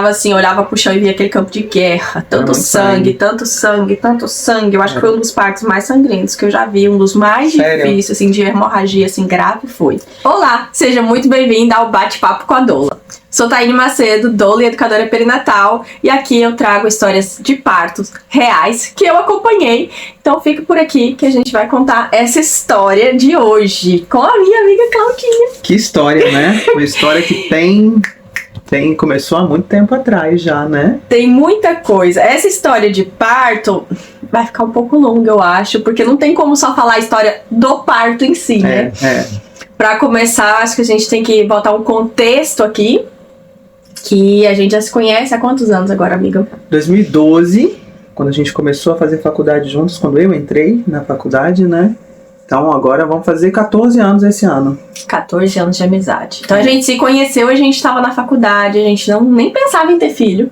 assim, olhava pro chão e via aquele campo de guerra. Tanto sangue, tanto sangue, tanto sangue. Eu acho que foi um dos partos mais sangrentos que eu já vi. Um dos mais difíceis, assim, de hemorragia, assim, grave foi. Olá, seja muito bem-vinda ao Bate-Papo com a Doula. Sou Taine Macedo, doula e educadora perinatal. E aqui eu trago histórias de partos reais que eu acompanhei. Então fica por aqui que a gente vai contar essa história de hoje com a minha amiga Claudinha. Que história, né? Uma história que começou há muito tempo atrás já, né? Tem muita coisa. Essa história de parto vai ficar um pouco longa, eu acho, porque não tem como só falar a história do parto em si, né? Pra começar, acho que a gente tem que botar um contexto aqui, que a gente já se conhece há quantos anos agora, amiga? 2012, quando a gente começou a fazer faculdade juntos, quando eu entrei na faculdade, né? Então agora vamos fazer 14 anos esse ano. 14 anos de amizade. Então a gente se conheceu, a gente estava na faculdade, a gente nem pensava em ter filho.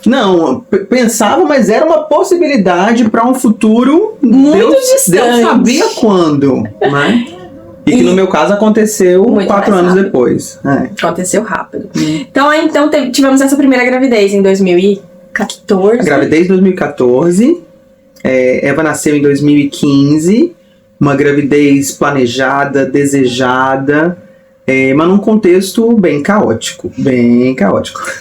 Não, pensava, mas era uma possibilidade para um futuro muito distante. Deus sabia quando, né? E que no meu caso aconteceu 4 anos depois. Aconteceu rápido. Então tivemos essa primeira gravidez em 2014. A gravidez em 2014. Eva nasceu em 2015. Uma gravidez planejada, desejada, mas num contexto bem caótico.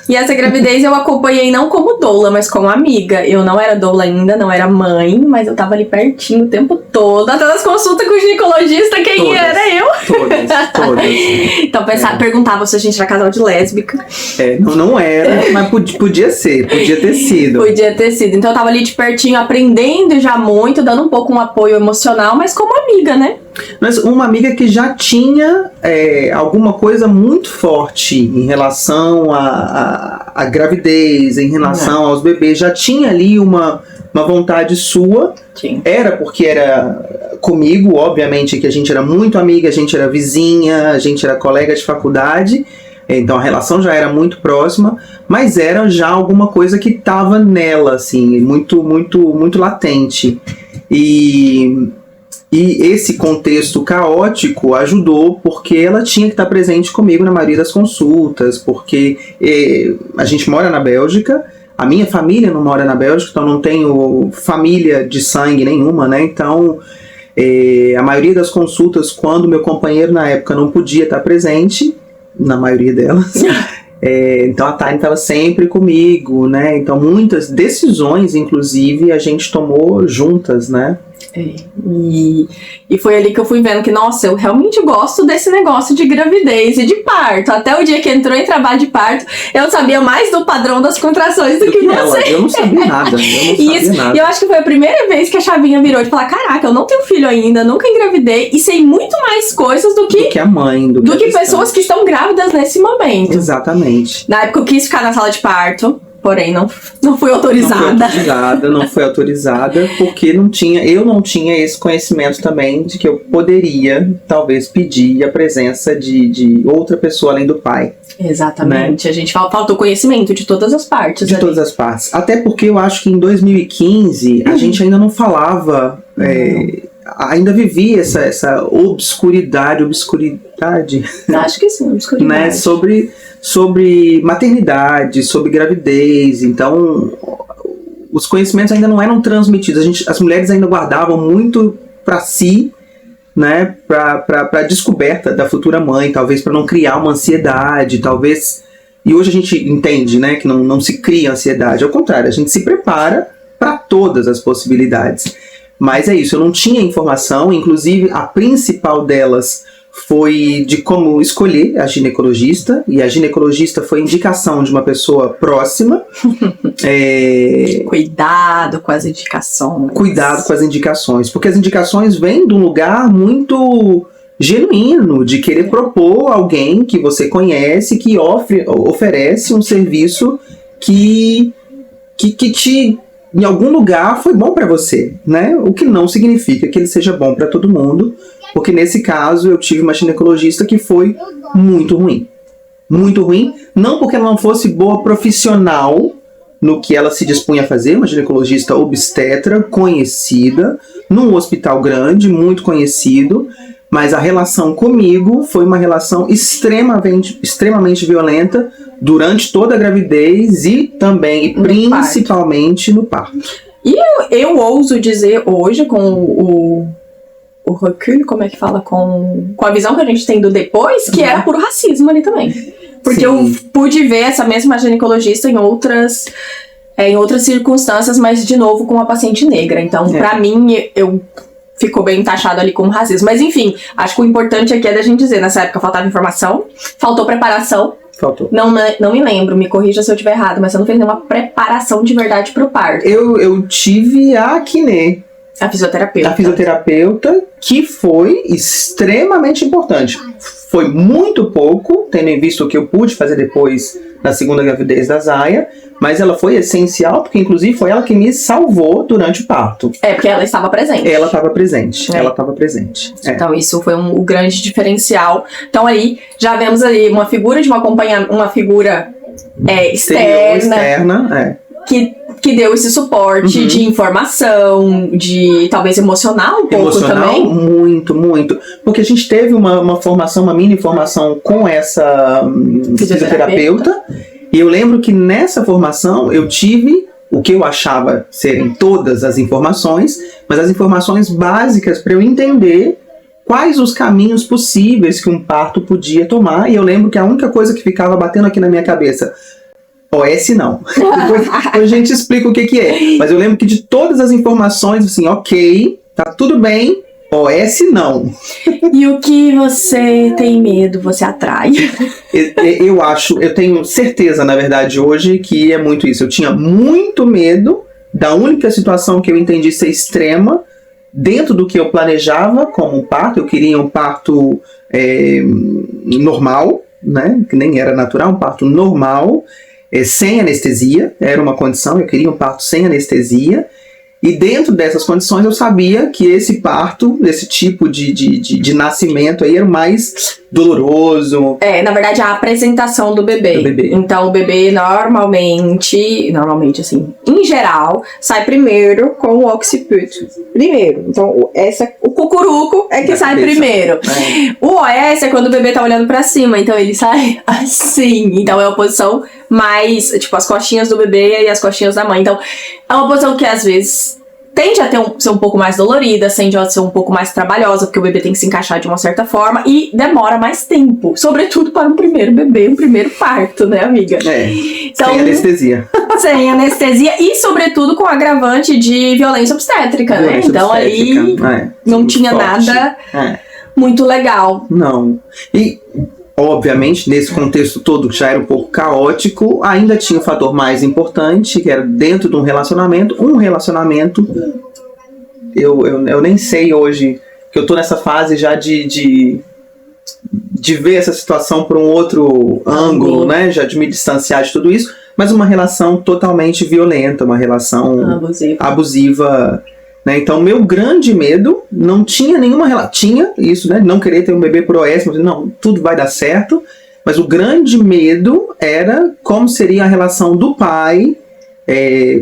E essa gravidez eu acompanhei não como doula, mas como amiga. Eu não era doula ainda, não era mãe, mas eu tava ali pertinho o tempo todo. Até nas consultas com o ginecologista, quem era eu? Todas. Então perguntava se a gente era casal de lésbica. Não era, mas podia ter sido. Podia ter sido. Então eu tava ali de pertinho, aprendendo já muito, dando um pouco um apoio emocional, mas como amiga, né? Mas uma amiga que já tinha alguma coisa muito forte em relação à gravidez, em relação aos bebês, já tinha ali uma vontade sua. Sim. Era porque era comigo, obviamente, que a gente era muito amiga, a gente era vizinha, a gente era colega de faculdade, então a relação já era muito próxima, mas era já alguma coisa que estava nela, assim, muito, muito, muito latente. E esse contexto caótico ajudou porque ela tinha que estar presente comigo na maioria das consultas, porque a gente mora na Bélgica, a minha família não mora na Bélgica, então não tenho família de sangue nenhuma, né? Então, a maioria das consultas, quando meu companheiro na época não podia estar presente, na maioria delas, então a Taine estava sempre comigo, né? Então muitas decisões, inclusive, a gente tomou juntas, né? E foi ali que eu fui vendo que, nossa, eu realmente gosto desse negócio de gravidez e de parto. Até o dia que entrou em trabalho de parto, eu sabia mais do padrão das contrações do que você. Eu não sabia nada. E eu acho que foi a primeira vez que a chavinha virou de falar, caraca, eu não tenho filho ainda, nunca engravidei e sei muito mais coisas do que a mãe, do que pessoas que estão grávidas nesse momento. Exatamente. Na época eu quis ficar na sala de parto, porém não fui autorizada. Não foi autorizada porque eu não tinha esse conhecimento também de que eu poderia, talvez, pedir a presença de outra pessoa além do pai. Exatamente, né? A gente faltou conhecimento de todas as partes. Todas as partes. Até porque eu acho que em 2015 a gente ainda não falava, ainda vivia essa obscuridade. Acho que sim, obscuridade. Né? Sobre maternidade, sobre gravidez. Então, os conhecimentos ainda não eram transmitidos. As mulheres ainda guardavam muito para si, né, para descoberta da futura mãe, talvez para não criar uma ansiedade, talvez. E hoje a gente entende, né, que não se cria ansiedade. Ao contrário, a gente se prepara para todas as possibilidades. Mas é isso, eu não tinha informação, inclusive a principal delas foi de como escolher a ginecologista, e a ginecologista foi indicação de uma pessoa próxima. Cuidado com as indicações. Cuidado com as indicações, porque as indicações vêm de um lugar muito genuíno, de querer propor alguém que você conhece, que oferece um serviço que te, em algum lugar, foi bom para você, né? O que não significa que ele seja bom para todo mundo, porque nesse caso eu tive uma ginecologista que foi muito ruim. Muito ruim, não porque ela não fosse boa profissional no que ela se dispunha a fazer, uma ginecologista obstetra conhecida, num hospital grande, muito conhecido, mas a relação comigo foi uma relação extremamente violenta durante toda a gravidez e também, e principalmente no parto. E eu ouso dizer hoje, com o recul, como é que fala? Com a visão que a gente tem do depois, que era puro racismo ali também. Porque eu pude ver essa mesma ginecologista em outras circunstâncias, mas de novo com uma paciente negra. Então, pra mim, ficou bem taxado ali como racismo. Mas enfim, acho que o importante aqui é da gente dizer, nessa época faltava informação, faltou preparação. Faltou. Não me lembro, me corrija se eu estiver errado, mas você não fez nenhuma preparação de verdade pro parto. Eu tive a Akine. A fisioterapeuta. A fisioterapeuta, que foi extremamente importante. Foi muito pouco, tendo em vista o que eu pude fazer depois na segunda gravidez da Zaya, mas ela foi essencial, porque inclusive foi ela que me salvou durante o parto. Porque ela estava presente. Ela estava presente. Então isso foi o grande diferencial. Então aí, já vemos ali uma figura de uma figura externa. Que deu esse suporte de informação, de talvez emocional pouco também. Muito. Porque a gente teve uma formação, uma mini formação com essa fisioterapeuta. E eu lembro que nessa formação eu tive o que eu achava serem todas as informações, mas as informações básicas para eu entender quais os caminhos possíveis que um parto podia tomar. E eu lembro que a única coisa que ficava batendo aqui na minha cabeça: OS não. Depois a gente explica o que é. Mas eu lembro que de todas as informações, assim, ok, tá tudo bem, OS não. E o que você tem medo, você atrai. Eu tenho certeza, na verdade, hoje, que é muito isso. Eu tinha muito medo da única situação que eu entendi ser extrema, dentro do que eu planejava como um parto. Eu queria um parto normal, né? Que nem era natural, um parto normal. Sem anestesia, era uma condição, eu queria um parto sem anestesia, e dentro dessas condições eu sabia que esse parto, esse tipo de nascimento aí era o mais doloroso. Na verdade, a apresentação do bebê. Então o bebê normalmente assim, em geral, sai primeiro com o occiput. Primeiro. Então o cucuruco é que sai primeiro. O OS é quando o bebê tá olhando pra cima, então ele sai assim. Então é uma posição mais, tipo, as costinhas do bebê e as costinhas da mãe. Então é uma posição que às vezes tende a ser um pouco mais dolorida, tende a ser um pouco mais trabalhosa, porque o bebê tem que se encaixar de uma certa forma e demora mais tempo, sobretudo para um primeiro bebê, um primeiro parto, né, amiga? Então, sem anestesia. Sem anestesia e, sobretudo, com agravante de violência obstétrica, né? Então aí não tinha forte. Nada muito legal. Não. E obviamente, nesse contexto todo que já era um pouco caótico, ainda tinha o fator mais importante, que era dentro de um relacionamento. Eu nem sei hoje, que eu tô nessa fase já de ver essa situação por um outro ângulo, né? Já de me distanciar de tudo isso, mas uma relação totalmente violenta, uma relação abusiva. Né? Então, meu grande medo não tinha nenhuma relação. Tinha isso, né? Não querer ter um bebê por OS, mas não, tudo vai dar certo. Mas o grande medo era como seria a relação do pai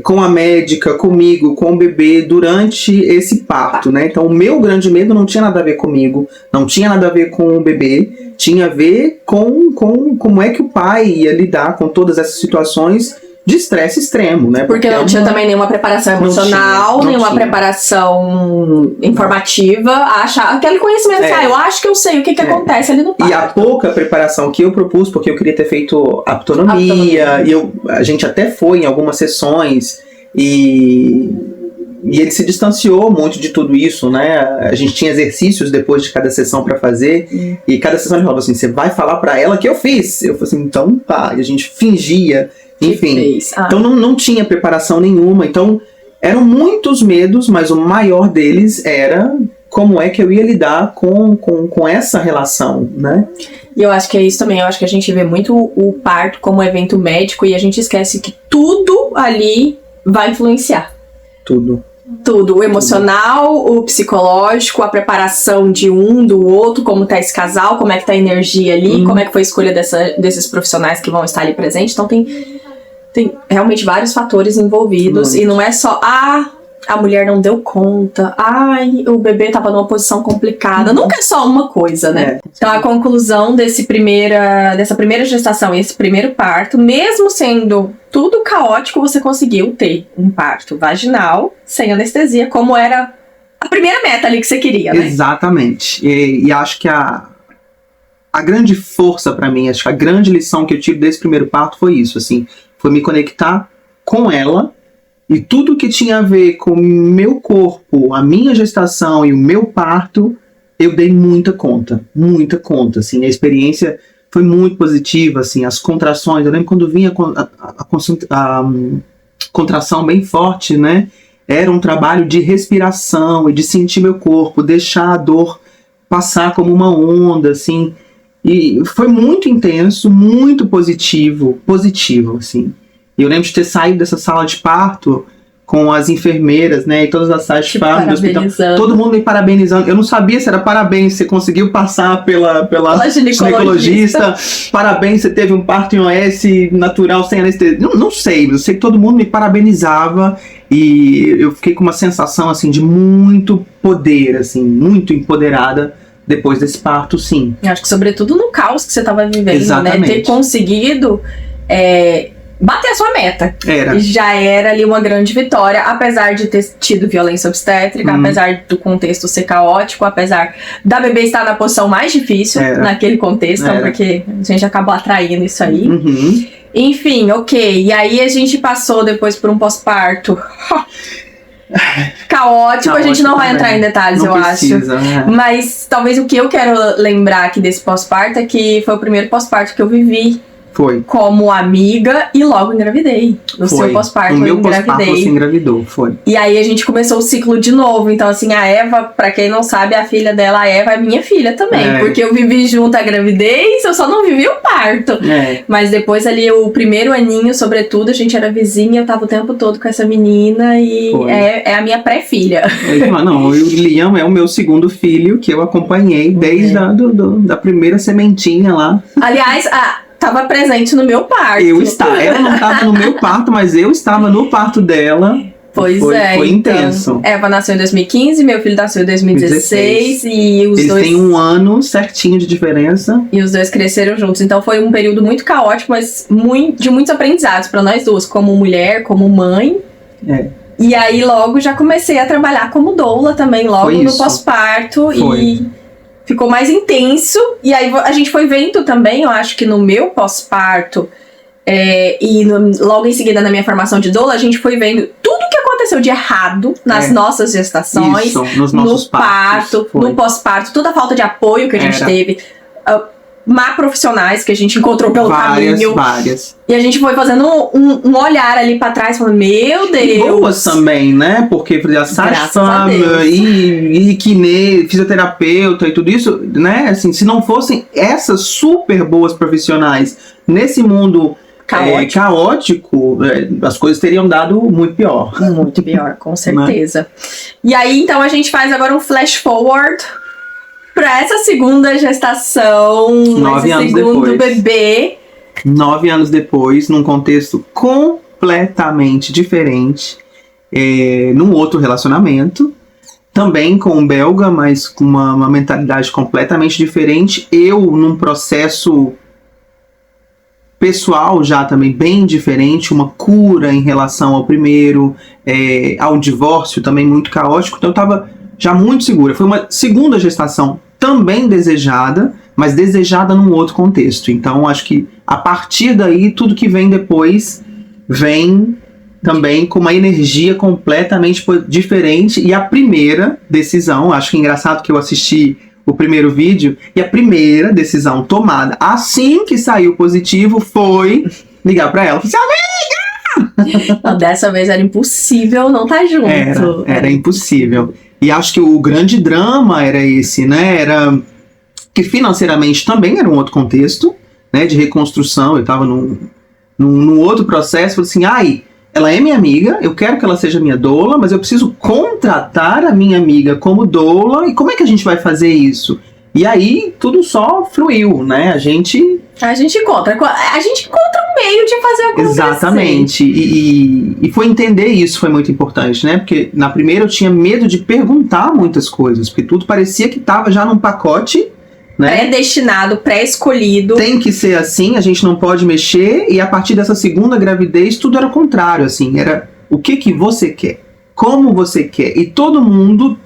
com a médica, comigo, com o bebê durante esse parto. Né? Então, o meu grande medo não tinha nada a ver comigo, não tinha nada a ver com o bebê, tinha a ver com como é que o pai ia lidar com todas essas situações de estresse extremo, né? Porque não tinha também nenhuma preparação emocional, nenhuma preparação informativa, aquele conhecimento que eu acho que eu sei o que acontece ali no parto. E a pouca preparação que eu propus, porque eu queria ter feito aptonomia. E a gente até foi em algumas sessões e ele se distanciou muito de tudo isso, né? A gente tinha exercícios depois de cada sessão para fazer, e cada sessão ele falava assim: você vai falar para ela que eu fiz. Eu falei assim, então tá. E a gente fingia. Enfim, então não tinha preparação nenhuma. Então eram muitos medos, mas o maior deles era como é que eu ia lidar com essa relação, né? E eu acho que é isso também. Eu acho que a gente vê muito o parto como evento médico e a gente esquece que tudo ali vai influenciar. Tudo. O emocional, o psicológico, a preparação de um, do outro, como tá esse casal, como é que tá a energia ali, como é que foi a escolha desses profissionais que vão estar ali presentes. Então tem realmente vários fatores envolvidos. E não é só a mulher não deu conta, ai, o bebê tava numa posição complicada. Nunca é só uma coisa, né? Então a conclusão dessa primeira gestação e esse primeiro parto, mesmo sendo tudo caótico, você conseguiu ter um parto vaginal, sem anestesia, como era a primeira meta ali que você queria, né? Exatamente. E acho que a grande força pra mim, acho que a grande lição que eu tive desse primeiro parto foi isso, assim, foi me conectar com ela e tudo que tinha a ver com o meu corpo, a minha gestação e o meu parto, eu dei muita conta, assim, a experiência foi muito positiva, assim, as contrações, eu lembro quando vinha a contração bem forte, né, era um trabalho de respiração e de sentir meu corpo, deixar a dor passar como uma onda, assim, e foi muito intenso, muito positivo, assim. E eu lembro de ter saído dessa sala de parto com as enfermeiras, né, e todas as salas de parto do hospital, todo mundo me parabenizando. Eu não sabia se era parabéns, você conseguiu passar pela ginecologista, parabéns, você teve um parto em OS natural, sem anestesia. Não sei, eu sei que todo mundo me parabenizava e eu fiquei com uma sensação, assim, de muito poder, assim, muito empoderada depois desse parto, sim. Eu acho que sobretudo no caos que você estava vivendo, exatamente, né, ter conseguido bater a sua meta. Já era ali uma grande vitória, apesar de ter tido violência obstétrica, apesar do contexto ser caótico, apesar da bebê estar na posição mais difícil naquele contexto, porque a gente acabou atraindo isso aí. Enfim, ok. E aí a gente passou depois por um pós-parto caótico, a gente não vai entrar em detalhes, eu acho. Mas talvez o que eu quero lembrar aqui desse pós-parto é que foi o primeiro pós-parto que eu vivi. Foi. Como amiga e logo engravidei. No seu pós-parto eu engravidei. No meu pós-parto você engravidou, foi. E aí a gente começou o ciclo de novo. Então assim, a Eva, pra quem não sabe, a filha dela, a Eva, é minha filha também. Porque eu vivi junto a gravidez, eu só não vivi o parto. Mas depois ali, o primeiro aninho, sobretudo, a gente era vizinha, eu tava o tempo todo com essa menina e é a minha pré-filha. Não, o Liam é o meu segundo filho que eu acompanhei desde da primeira sementinha lá. Aliás, tava presente no meu parto. Ela não estava no meu parto, mas eu estava no parto dela. Foi intenso. Então, Eva nasceu em 2015, meu filho nasceu em 2016 e os Eles dois têm um ano certinho de diferença. E os dois cresceram juntos. Então foi um período muito caótico, mas de muitos aprendizados para nós duas, como mulher, como mãe. E aí logo já comecei a trabalhar como doula também, logo no pós-parto. E ficou mais intenso, e aí a gente foi vendo também, eu acho que no meu pós-parto, logo em seguida na minha formação de doula, a gente foi vendo tudo que aconteceu de errado nas nossas gestações, nos nossos parto, no pós-parto, toda a falta de apoio que a gente teve, má profissionais que a gente encontrou pelo caminho. Várias. E a gente foi fazendo um olhar ali pra trás, falando, meu Deus. E boas também, né? Porque a Sasha e Kine, fisioterapeuta e tudo isso, né? Assim, se não fossem essas super boas profissionais nesse mundo caótico, as coisas teriam dado muito pior. Muito pior, com certeza. E aí, então, a gente faz agora um flash forward pra essa segunda gestação, 9 anos segundo depois. bebê. 9 anos depois, num contexto completamente diferente, num outro relacionamento, também com um belga, mas com uma mentalidade completamente diferente. Eu, num processo pessoal já também bem diferente, uma cura em relação ao primeiro, ao divórcio também muito caótico, então eu estava já muito segura. Foi uma segunda gestação também desejada, mas desejada num outro contexto. Então, acho que a partir daí, tudo que vem depois vem também com uma energia completamente diferente. E a primeira decisão, acho que é engraçado que eu assisti o primeiro vídeo, e a primeira decisão tomada assim que saiu positivo foi ligar pra ela. Falei assim, amiga! Não, dessa vez era impossível não estar junto. Era impossível. E acho que o grande drama era esse, né? Era que financeiramente também era um outro contexto, né? De reconstrução. Eu estava num outro processo. Falei assim, ela é minha amiga, eu quero que ela seja minha doula, mas eu preciso contratar a minha amiga como doula. E como é que a gente vai fazer isso? E aí tudo só fluiu, né? A gente encontra um meio de fazer acontecer. Exatamente. E foi entender isso, foi muito importante, né? Porque na primeira eu tinha medo de perguntar muitas coisas, porque tudo parecia que estava já num pacote, né? Pré-destinado, pré-escolhido. Tem que ser assim, a gente não pode mexer. E a partir dessa segunda gravidez, tudo era o contrário, assim. Era o que você quer, como você quer. E todo mundo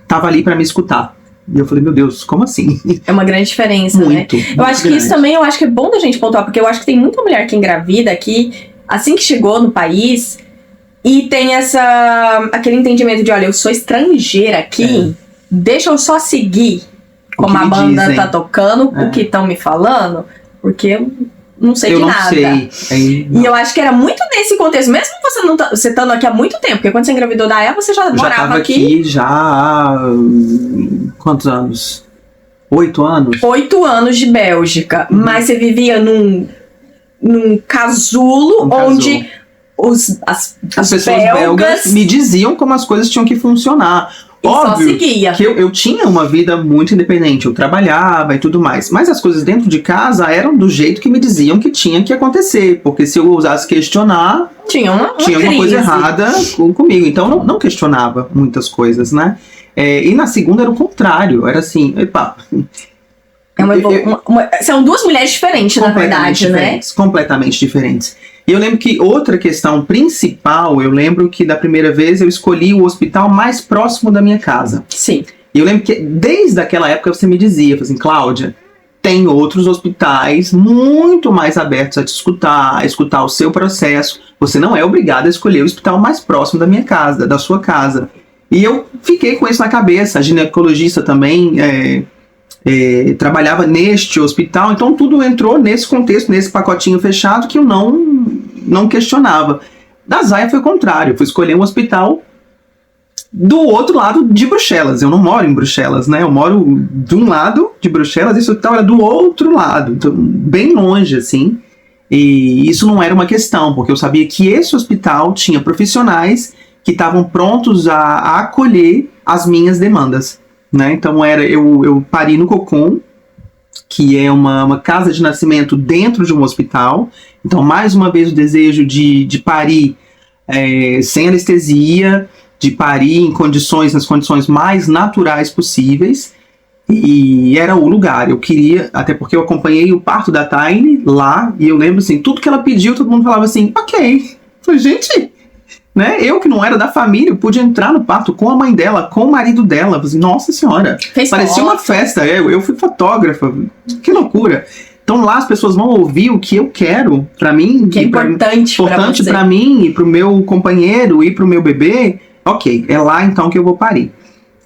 tava ali para me escutar. E eu falei, meu Deus, como assim? É uma grande diferença, muito, né? Eu acho que isso também, eu acho que é bom da gente pontuar, porque eu acho que tem muita mulher que engravida aqui, assim que chegou no país, e tem aquele entendimento de, olha, eu sou estrangeira aqui, deixa eu só seguir como a banda dizem. Tá tocando, o que estão me falando, porque eu não sei de nada. Sei. E eu acho que era muito nesse contexto, mesmo você estando aqui há muito tempo, porque quando você engravidou da Eva, você já morava aqui. Já há quantos anos? 8 anos? 8 anos de Bélgica, mas você vivia num casulo onde as pessoas belgas me diziam como as coisas tinham que funcionar. Óbvio que eu tinha uma vida muito independente, eu trabalhava e tudo mais, mas as coisas dentro de casa eram do jeito que me diziam que tinha que acontecer, porque se eu ousasse questionar, tinha uma coisa errada comigo, então não questionava muitas coisas, né? E na segunda era o contrário, era assim, são duas mulheres diferentes, na verdade, né? Completamente diferentes. E eu lembro que outra questão principal, eu lembro que da primeira vez eu escolhi o hospital mais próximo da minha casa. Sim. E eu lembro que desde aquela época você me dizia, assim, Cláudia, tem outros hospitais muito mais abertos a te escutar, a escutar o seu processo. Você não é obrigada a escolher o hospital mais próximo da minha casa, da sua casa. E eu fiquei com isso na cabeça. A ginecologista também trabalhava neste hospital, então tudo entrou nesse contexto, nesse pacotinho fechado que eu não questionava. Da Zaya foi o contrário, eu fui escolher um hospital do outro lado de Bruxelas. Eu não moro em Bruxelas, né? Eu moro de um lado de Bruxelas e esse hospital era do outro lado, então, bem longe, assim. E isso não era uma questão, porque eu sabia que esse hospital tinha profissionais que estavam prontos a acolher as minhas demandas. Né? Então eu pari no Cocon, que é uma casa de nascimento dentro de um hospital. Então, mais uma vez, o desejo de parir sem anestesia, de parir nas condições mais naturais possíveis. E era o lugar. Eu queria, até porque eu acompanhei o parto da Taine lá, e eu lembro assim, tudo que ela pediu, todo mundo falava assim, ok. Eu falei, gente... Né? Eu que não era da família, eu pude entrar no parto com a mãe dela, com o marido dela. Assim, nossa senhora, parecia uma festa. Eu fui fotógrafa, que loucura. Então lá as pessoas vão ouvir o que eu quero pra mim, que é importante pra mim e pro meu companheiro e pro meu bebê. Ok, é lá então que eu vou parir.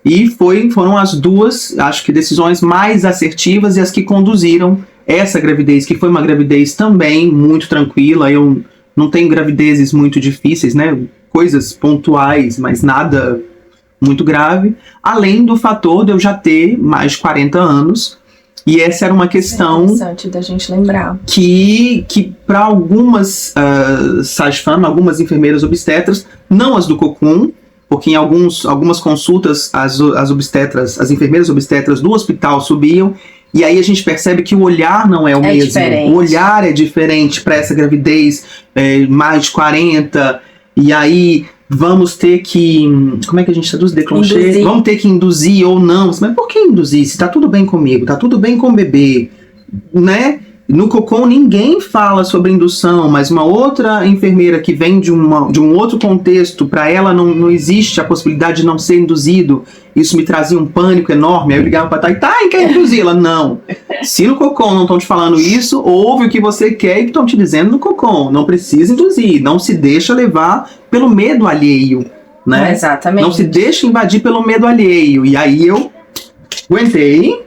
E foram as duas, acho que, decisões mais assertivas e as que conduziram essa gravidez, que foi uma gravidez também muito tranquila. Eu não tenho gravidezes muito difíceis, né? Coisas pontuais, mas nada muito grave. Além do fator de eu já ter mais de 40 anos. E essa era uma questão... interessante da gente lembrar. Que para algumas sage-femme, algumas enfermeiras obstetras, não as do Cocon, porque em algumas consultas as enfermeiras obstetras do hospital subiam. E aí a gente percebe que o olhar não é o mesmo. Diferente. O olhar é diferente para essa gravidez mais de 40. E aí vamos ter que... Como é que a gente traduz? Déclencher? Vamos ter que induzir ou não. Mas por que induzir? Se tá tudo bem comigo, tá tudo bem com o bebê, né? No Cocon ninguém fala sobre indução, mas uma outra enfermeira que vem de um outro contexto, para ela não existe a possibilidade de não ser induzido. Isso me trazia um pânico enorme. Aí eu ligava pra Thay, quer induzir? Ela, não. Se no Cocon não estão te falando isso, ouve o que você quer e que estão te dizendo no Cocon. Não precisa induzir, não se deixa levar pelo medo alheio, né? Exatamente. Não se deixa invadir pelo medo alheio. E aí eu aguentei...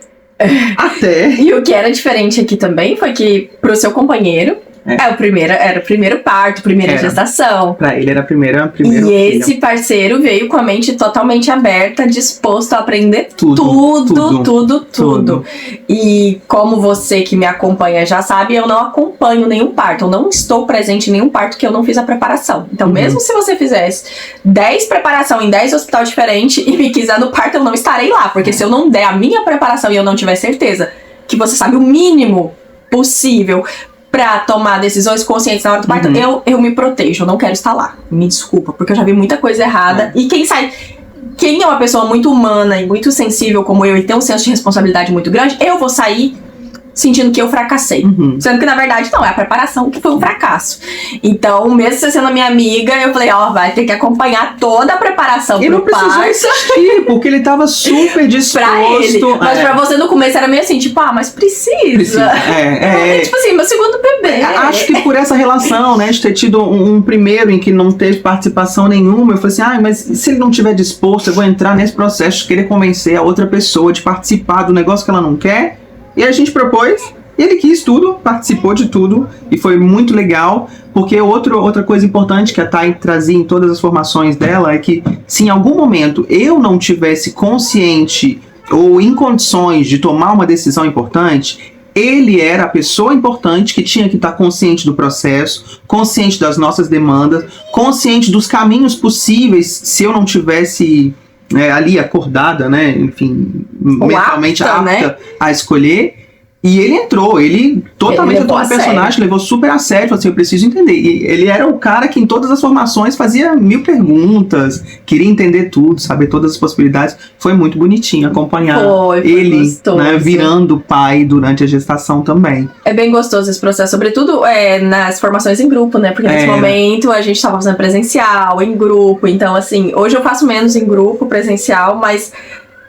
Até. E o que era diferente aqui também foi que pro seu companheiro, Era o primeiro parto, primeira gestação. Pra ele era primeiro E filho. esse parceiro veio com a mente totalmente aberta, disposto a aprender tudo. E como você que me acompanha já sabe, eu não acompanho nenhum parto. Eu não estou presente em nenhum parto que eu não fiz a preparação. Então, mesmo se você fizesse 10 preparação em 10 hospitais diferentes e me quiser no parto, eu não estarei lá. Porque se eu não der a minha preparação e eu não tiver certeza que você sabe o mínimo possível pra tomar decisões conscientes na hora do parto, eu me protejo, eu não quero estar lá. Me desculpa, porque eu já vi muita coisa errada. E quem é uma pessoa muito humana e muito sensível como eu e tem um senso de responsabilidade muito grande, eu vou sair sentindo que eu fracassei. Sendo que, na verdade, não, é a preparação que foi um fracasso. Então, mesmo você sendo minha amiga, eu falei, vai ter que acompanhar toda a preparação pro parto. E não precisou insistir, porque ele tava super disposto. Pra ele. Mas pra você no começo era meio assim, tipo, mas precisa. Tipo assim, meu segundo bebê. Acho que por essa relação, né, de ter tido um primeiro em que não teve participação nenhuma, eu falei assim, mas se ele não tiver disposto, eu vou entrar nesse processo de querer convencer a outra pessoa de participar do negócio que ela não quer. E a gente propôs, e ele quis tudo, participou de tudo, e foi muito legal, porque outra coisa importante que a Thay trazia em todas as formações dela é que, se em algum momento eu não tivesse consciente ou em condições de tomar uma decisão importante, ele era a pessoa importante que tinha que estar consciente do processo, consciente das nossas demandas, consciente dos caminhos possíveis se eu não tivesse... ali acordada, né, enfim, mentalmente apta a escolher, e ele entrou, ele totalmente entrou no personagem, levou super a sério, falou assim, eu preciso entender, e ele era o cara que em todas as formações fazia 1000 perguntas, queria entender tudo, saber todas as possibilidades, foi muito bonitinho acompanhar ele, né, virando pai durante a gestação também. É bem gostoso esse processo, sobretudo nas formações em grupo, né, porque nesse momento a gente estava fazendo presencial, em grupo, então assim, hoje eu faço menos em grupo, presencial, mas...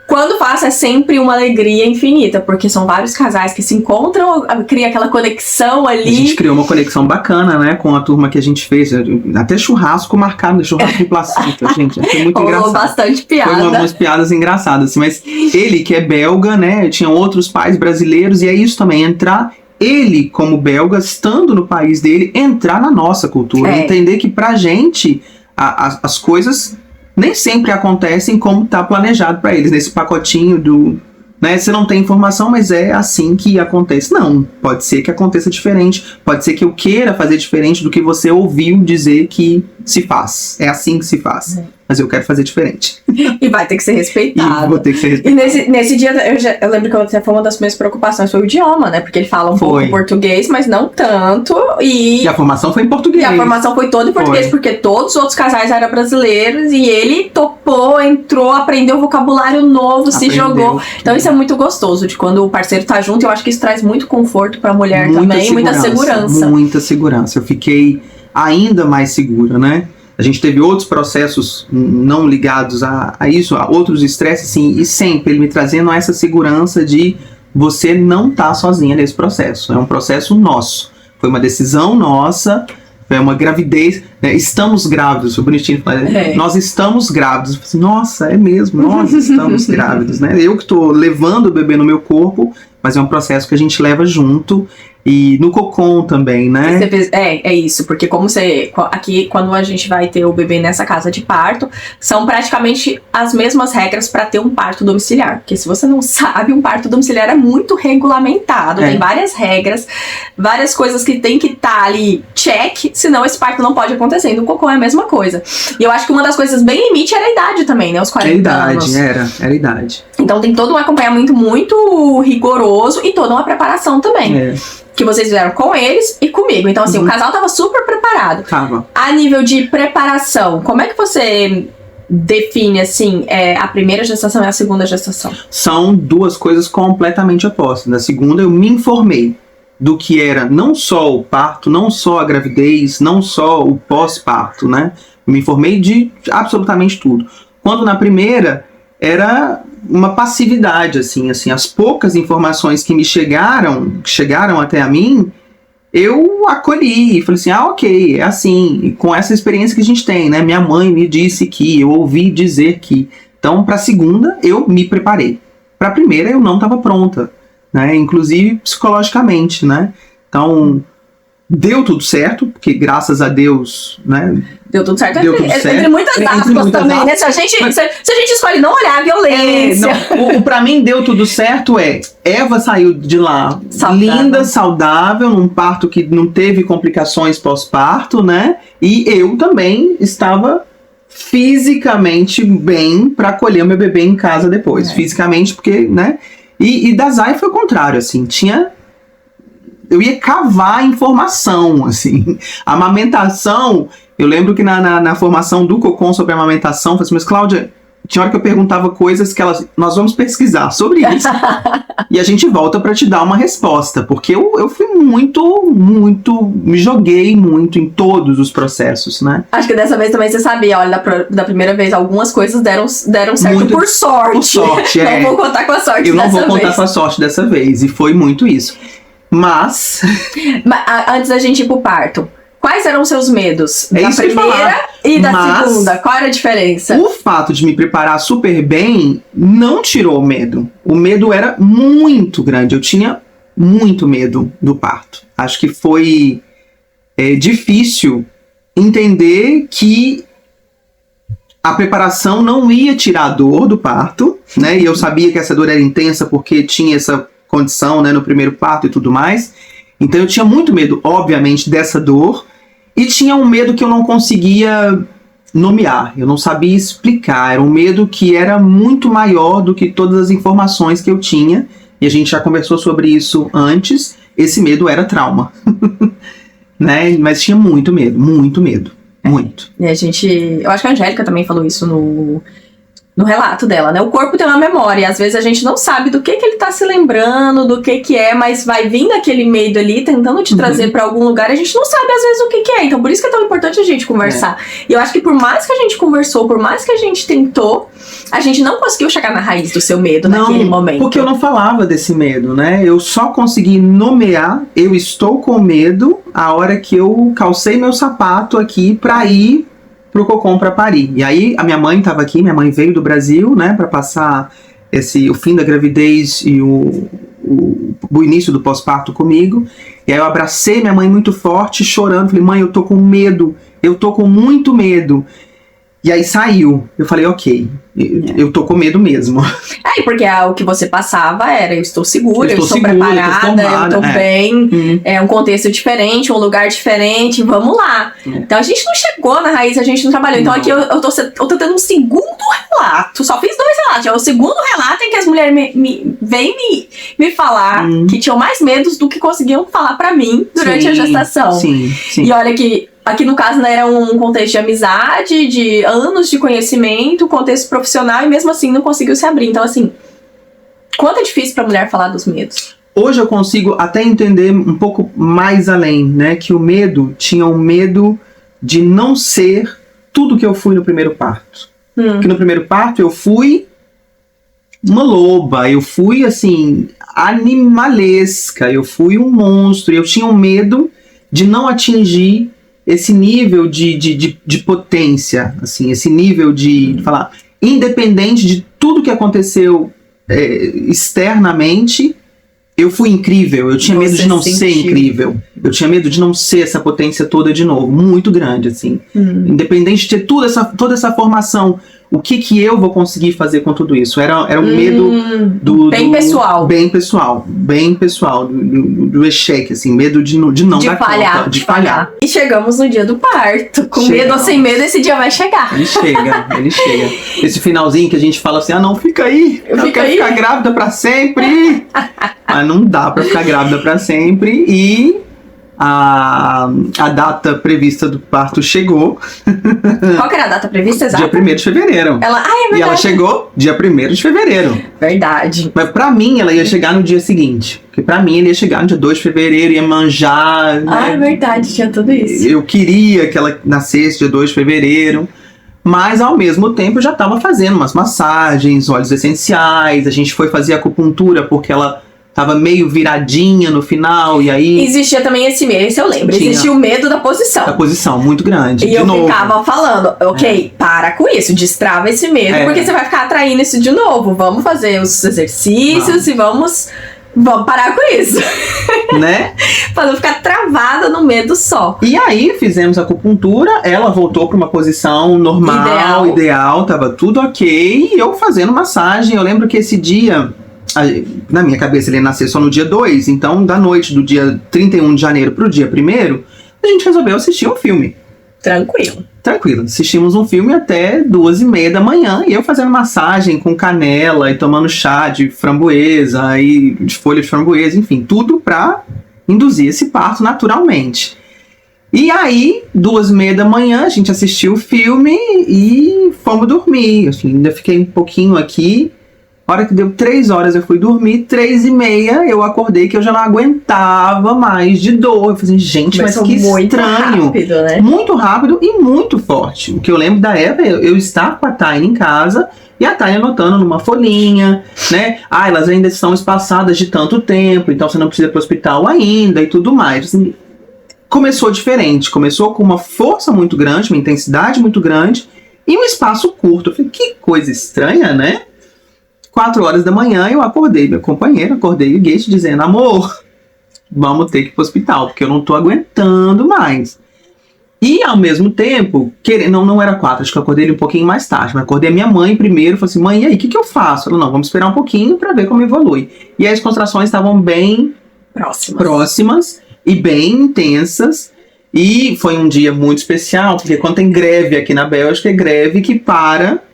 Quando faço é sempre uma alegria infinita, porque são vários casais que se encontram, cria aquela conexão ali. A gente criou uma conexão bacana, né, com a turma que a gente fez, até churrasco marcado, churrasco de placenta, gente, foi muito engraçado. Bastante piada. Foi umas piadas engraçadas, assim, mas ele que é belga, né, tinha outros pais brasileiros, e é isso também, ele como belga, estando no país dele, entrar na nossa cultura, entender que pra gente, as coisas... nem sempre acontecem como está planejado para eles, nesse pacotinho do... né, você não tem informação, mas é assim que acontece. Não, pode ser que aconteça diferente, pode ser que eu queira fazer diferente do que você ouviu dizer que se faz. É assim que se faz. Mas eu quero fazer diferente. E vai ter que ser respeitado. E vou ter que ser respeitado. E nesse dia, eu lembro que até foi uma das minhas preocupações, foi o idioma, né? Porque ele fala um pouco português, mas não tanto. E a formação foi em português. E a formação foi toda em português, porque todos os outros casais eram brasileiros. E ele topou, entrou, aprendeu vocabulário novo, se jogou. Então isso é muito gostoso, de quando o parceiro tá junto. Eu acho que isso traz muito conforto pra mulher também, muita segurança. Muita segurança. Eu fiquei ainda mais segura, né? A gente teve outros processos não ligados a isso, a outros estresses, sim, e sempre ele me trazendo essa segurança de você não tá sozinha nesse processo. É um processo nosso. Foi uma decisão nossa, foi uma gravidez. Né? Estamos grávidos, foi bonitinho. Nós estamos grávidos. Eu falei assim, nossa, é mesmo, nós estamos grávidos. Né? Eu que estou levando o bebê no meu corpo, mas é um processo que a gente leva junto. E no cocon também, né? É isso, porque como aqui, quando a gente vai ter o bebê nessa casa de parto, são praticamente as mesmas regras para ter um parto domiciliar. Porque se você não sabe, um parto domiciliar é muito regulamentado, tem várias regras, várias coisas que tem que estar ali, check, senão esse parto não pode acontecer. E no cocon é a mesma coisa. E eu acho que uma das coisas bem limite era a idade também, né? Os 40 anos. Era a idade. Então tem todo um acompanhamento muito rigoroso e toda uma preparação também. Que vocês fizeram com eles e comigo. Então, assim, o casal tava super preparado. A nível de preparação, como é que você define, assim, a primeira gestação e a segunda gestação? São duas coisas completamente opostas. Na segunda, eu me informei do que era não só o parto, não só a gravidez, não só o pós-parto, né? Eu me informei de absolutamente tudo. Quando na primeira, era uma passividade, assim, as poucas informações que me chegaram até a mim, eu acolhi, falei assim, ok, é assim, e com essa experiência que a gente tem, né, minha mãe me disse que, eu ouvi dizer que, então para a segunda eu me preparei, para a primeira eu não estava pronta, né, inclusive psicologicamente, né, então Deu tudo certo, porque graças a Deus, né? Deu tudo certo. Deu tudo certo. Entre muitas aspas também, né? Se a gente escolhe não olhar a violência. O pra mim deu tudo certo Eva saiu de lá linda, saudável, num parto que não teve complicações pós-parto, né? E eu também estava fisicamente bem para acolher o meu bebê em casa depois. Fisicamente, porque, né? E da Zay foi o contrário, assim, eu ia cavar informação, assim. A amamentação, eu lembro que na formação do Cocom sobre a amamentação, eu falei assim, mas Cláudia, tinha hora que eu perguntava coisas que nós vamos pesquisar sobre isso. E a gente volta para te dar uma resposta, porque eu fui muito, me joguei muito em todos os processos, né? Acho que dessa vez também você sabia, olha, da primeira vez algumas coisas deram certo muito, por sorte. Por sorte, Não vou contar com a sorte dessa vez. Eu não vou contar com a sorte dessa vez, e foi muito isso. Mas antes da gente ir pro parto, quais eram os seus medos? Da primeira e da segunda? Qual era a diferença? O fato de me preparar super bem não tirou o medo. O medo era muito grande. Eu tinha muito medo do parto. Acho que foi difícil entender que a preparação não ia tirar a dor do parto, né? E eu sabia que essa dor era intensa porque tinha essa condição, né, no primeiro parto e tudo mais. Então eu tinha muito medo, obviamente, dessa dor, e tinha um medo que eu não conseguia nomear, eu não sabia explicar. Era um medo que era muito maior do que todas as informações que eu tinha, e a gente já conversou sobre isso antes. Esse medo era trauma. Né? Mas tinha muito medo, muito. E eu acho que a Angélica também falou isso no relato dela, né? O corpo tem uma memória, e às vezes a gente não sabe do que ele tá se lembrando, do que é, mas vai vindo aquele medo ali, tentando te trazer pra algum lugar, a gente não sabe às vezes o que é, então por isso que é tão importante a gente conversar. E eu acho que por mais que a gente conversou, por mais que a gente tentou, a gente não conseguiu chegar na raiz do seu medo naquele momento. Porque eu não falava desse medo, né? Eu só consegui nomear, eu estou com medo, a hora que eu calcei meu sapato aqui pra ir pro Cocom para parir. E aí a minha mãe estava aqui, minha mãe veio do Brasil, né, para passar o fim da gravidez e o início do pós-parto comigo. E aí eu abracei minha mãe muito forte, chorando, falei, mãe, eu tô com medo, eu tô com muito medo. E aí saiu. Eu falei, ok, eu tô com medo mesmo. Porque o que você passava era, eu estou segura, eu estou preparada, eu tô bem, é um contexto diferente, um lugar diferente, vamos lá. Então a gente não chegou na raiz, a gente não trabalhou. Então aqui eu tô tendo um segundo relato, só fiz 2 relatos. É o segundo relato em que as mulheres vêm me falar que tinham mais medos do que conseguiam falar pra mim durante a gestação. Sim. E olha que aqui no caso, né, era um contexto de amizade, de anos de conhecimento, contexto profissional, e mesmo assim não conseguiu se abrir. Então, assim, quanto é difícil pra mulher falar dos medos? Hoje eu consigo até entender um pouco mais além, né, que o medo tinha um medo de não ser tudo que eu fui no primeiro parto. Porque no primeiro parto eu fui uma loba, eu fui, assim, animalesca, eu fui um monstro, eu tinha um medo de não atingir esse nível de potência, assim, esse nível de falar, independente de tudo que aconteceu externamente, eu fui incrível, eu tinha medo de não ser incrível, eu tinha medo de não ser essa potência toda de novo, muito grande, assim, independente de ter toda essa formação, o que eu vou conseguir fazer com tudo isso? Era um medo bem pessoal. Bem pessoal, do echeque, assim, medo de não dar conta, de falhar. E chegamos no dia do parto, com medo ou sem medo, esse dia vai chegar. Ele chega. Esse finalzinho que a gente fala assim, não, fica aí, eu quero ficar grávida pra sempre. Mas não dá pra ficar grávida pra sempre, e a data prevista do parto chegou. Qual que era a data prevista exata? Dia 1º de fevereiro. É verdade. E ela chegou dia 1º de fevereiro. Verdade. Mas pra mim, ela ia chegar no dia seguinte. Porque pra mim, ela ia chegar no dia 2 de fevereiro, ia manjar. Né? É verdade, tinha tudo isso. Eu queria que ela nascesse dia 2 de fevereiro. Mas, ao mesmo tempo, eu já tava fazendo umas massagens, óleos essenciais. A gente foi fazer acupuntura porque ela tava meio viradinha no final, e aí... Existia também esse medo, esse eu lembro. Existia o medo da posição. Da posição, muito grande. E eu ficava falando, para com isso, destrava esse medo, porque você vai ficar atraindo isso de novo. Vamos fazer os exercícios e vamos Vamos parar com isso. Né? Pra não ficar travada no medo só. E aí fizemos a acupuntura, ela voltou para uma posição normal, ideal, tava tudo ok, e eu fazendo massagem. Eu lembro que esse dia, na minha cabeça ele ia nascer só no dia 2, então da noite do dia 31 de janeiro pro dia 1º, a gente resolveu assistir um filme. Tranquilo. Assistimos um filme até 2h30 da manhã, e eu fazendo massagem com canela e tomando chá de framboesa e de folha de framboesa, enfim, tudo pra induzir esse parto naturalmente. E aí, 2h30 da manhã, a gente assistiu o filme e fomos dormir. Assim, ainda fiquei um pouquinho aqui. A hora que deu 3 horas eu fui dormir, 3h30 eu acordei que eu já não aguentava mais de dor. Eu falei assim, gente, mas que estranho. Rápido, né? Muito rápido e muito forte. O que eu lembro da época, eu estar com a Thainy em casa e a Thainy anotando numa folhinha, né? Ah, elas ainda estão espaçadas de tanto tempo, então você não precisa ir pro hospital ainda e tudo mais. Assim, começou diferente, começou com uma força muito grande, uma intensidade muito grande e um espaço curto. Eu falei, que coisa estranha, né? 4 horas da manhã eu acordei meu companheiro, acordei o Gate dizendo, amor, vamos ter que ir pro hospital, porque eu não tô aguentando mais. E ao mesmo tempo, não era 4, acho que eu acordei ele um pouquinho mais tarde, mas acordei a minha mãe primeiro, falei assim, mãe, e aí, o que eu faço? Ela, não, vamos esperar um pouquinho pra ver como evolui. E aí as contrações estavam bem próximas e bem intensas. E foi um dia muito especial, porque quando tem greve aqui na Bélgica, é greve que para...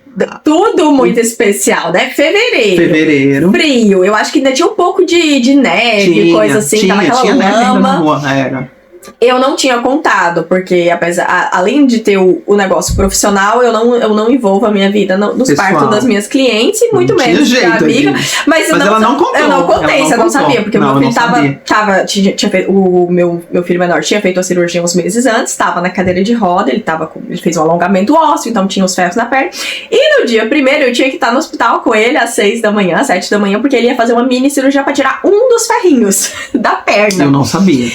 Tudo muito especial, né? Fevereiro. Frio. Eu acho que ainda tinha um pouco de neve, coisa assim. Tava aquela tinha neve lama. na rua, era. Eu não tinha contado, porque além de ter o negócio profissional, eu não envolvo a minha vida nos partos das minhas clientes, e muito menos da amiga. Mas ela não contou. Eu não contei, você não sabia, porque meu filho tinha feito, o meu filho menor tinha feito a cirurgia uns meses antes, estava na cadeira de roda, ele fez um alongamento ósseo, então tinha os ferros na perna. E no dia 1º eu tinha que estar no hospital com ele às 6 da manhã, 7 da manhã, porque ele ia fazer uma mini cirurgia pra tirar um dos ferrinhos da perna. Eu não sabia.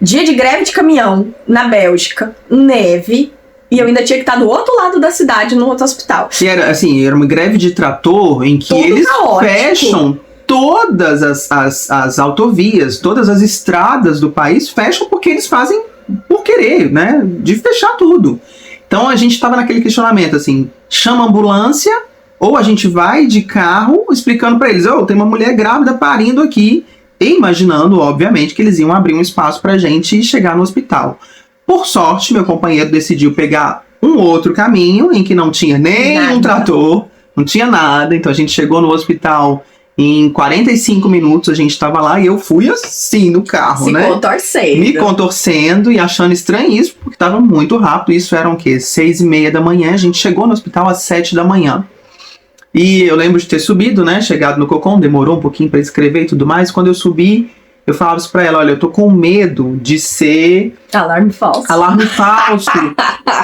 Dia de greve de caminhão na Bélgica, neve, e eu ainda tinha que estar do outro lado da cidade, no outro hospital. E era uma greve de trator em que tudo eles fecham todas as autovias, todas as estradas do país, fecham porque eles fazem por querer, né? De fechar tudo. Então a gente estava naquele questionamento assim, chama a ambulância ou a gente vai de carro explicando para eles, tem uma mulher grávida parindo aqui, e imaginando, obviamente, que eles iam abrir um espaço pra gente chegar no hospital. Por sorte, meu companheiro decidiu pegar um outro caminho em que não tinha nenhum trator, não tinha nada. Então a gente chegou no hospital em 45 minutos, a gente estava lá e eu fui assim no carro, né? Me contorcendo e achando estranhíssimo, porque estava muito rápido. Isso eram o quê? 6h30 da manhã, a gente chegou no hospital às 7 da manhã. E eu lembro de ter subido, né, chegado no cocô, demorou um pouquinho pra escrever e tudo mais. Quando eu subi, eu falava isso pra ela, olha, eu tô com medo de ser... Alarme falso.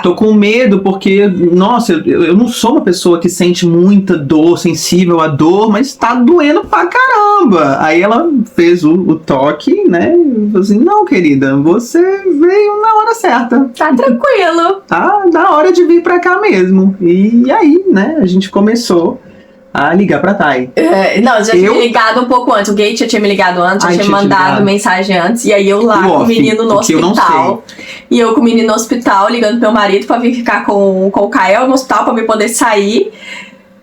Tô com medo porque, nossa, eu não sou uma pessoa que sente muita dor, sensível à dor, mas tá doendo pra caramba. Aí ela fez o toque, né, e falou assim, não, querida, você veio na hora certa. Tá tranquilo. Tá na hora de vir pra cá mesmo. E aí, né, a gente começou a ligar pra Thay. Não, já tinha me ligado um pouco antes. O Gate já tinha me ligado antes, já tinha mandado mensagem antes. E aí eu lá com o menino no hospital. E eu com o menino no hospital, ligando pro meu marido pra vir ficar com o Kael no hospital pra me poder sair.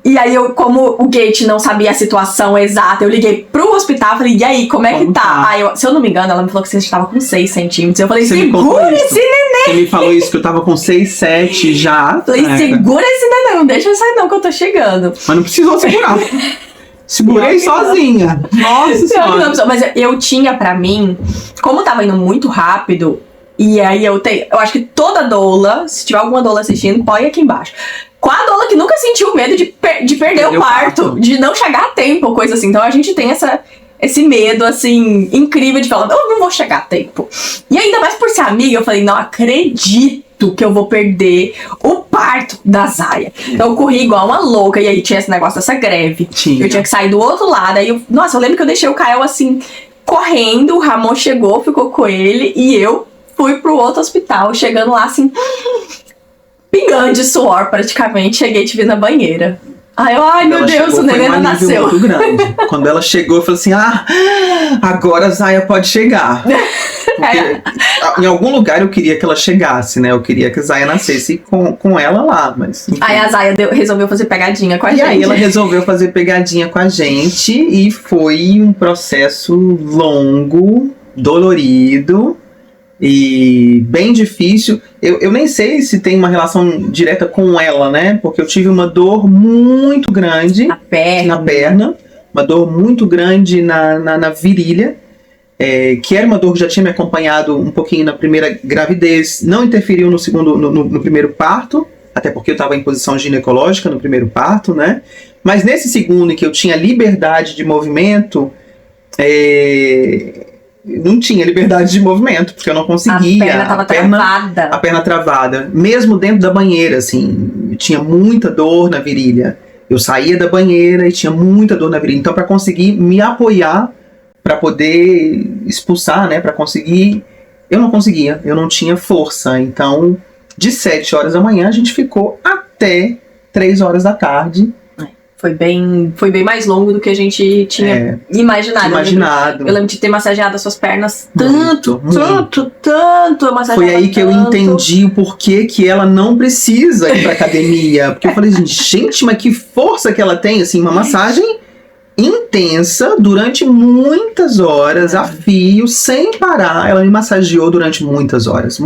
E aí eu, como o Gate não sabia a situação exata, eu liguei pro hospital, falei, e aí, como é que tá? Aí se eu não me engano, ela me falou que você estava com 6 centímetros. Eu falei, segura esse neném! Você me falou isso, que eu tava com 6, 7 já. Falei, segura esse neném, não deixa eu sair não, que eu tô chegando. Mas não precisou segurar. Segurei sozinha. Nossa senhora. Mas eu tinha pra mim, como tava indo muito rápido, e aí eu acho que toda doula, se tiver alguma doula assistindo, põe aqui embaixo. Qual a doula que nunca sentiu medo de perder o parto, de não chegar a tempo, coisa assim. Então a gente tem esse medo, assim, incrível de falar, eu não vou chegar a tempo. E ainda mais por ser amiga, eu falei, não acredito que eu vou perder o parto da Zaya. Então eu corri igual uma louca, e aí tinha esse negócio dessa greve. Eu tinha que sair do outro lado, aí eu lembro que eu deixei o Kael assim, correndo, o Ramon chegou, ficou com ele, e eu fui pro outro hospital, chegando lá assim... pingando de suor praticamente, cheguei e te vi na banheira. Ai, meu Deus, o neném não nasceu. Muito grande. Quando ela chegou, eu falei assim, agora a Zaya pode chegar. Porque em algum lugar eu queria que ela chegasse, né? Eu queria que a Zaya nascesse com ela lá, mas... Enfim. Aí a Zaya resolveu fazer pegadinha com a gente. E aí ela resolveu fazer pegadinha com a gente e foi um processo longo, dolorido e bem difícil. Eu nem sei se tem uma relação direta com ela, né? Porque eu tive uma dor muito grande na perna, uma dor muito grande na virilha, que era uma dor que já tinha me acompanhado um pouquinho na primeira gravidez, não interferiu no primeiro parto, até porque eu estava em posição ginecológica no primeiro parto, né? Mas nesse segundo, em que eu tinha liberdade de movimento, não tinha liberdade de movimento, porque eu não conseguia. A perna estava travada. A perna travada. Mesmo dentro da banheira, assim, eu tinha muita dor na virilha. Eu saía da banheira e tinha muita dor na virilha. Então, para conseguir me apoiar, para poder expulsar, né, para conseguir... Eu não conseguia, eu não tinha força. Então, de 7 horas da manhã, a gente ficou até 3 horas da tarde. Foi bem mais longo do que a gente tinha imaginado. Eu lembro de ter massageado as suas pernas tanto. Foi aí que eu entendi o porquê que ela não precisa ir pra academia. Porque eu falei, gente, mas que força que ela tem, assim, uma massagem intensa durante muitas horas, a fio, sem parar. Ela me massageou durante muitas horas.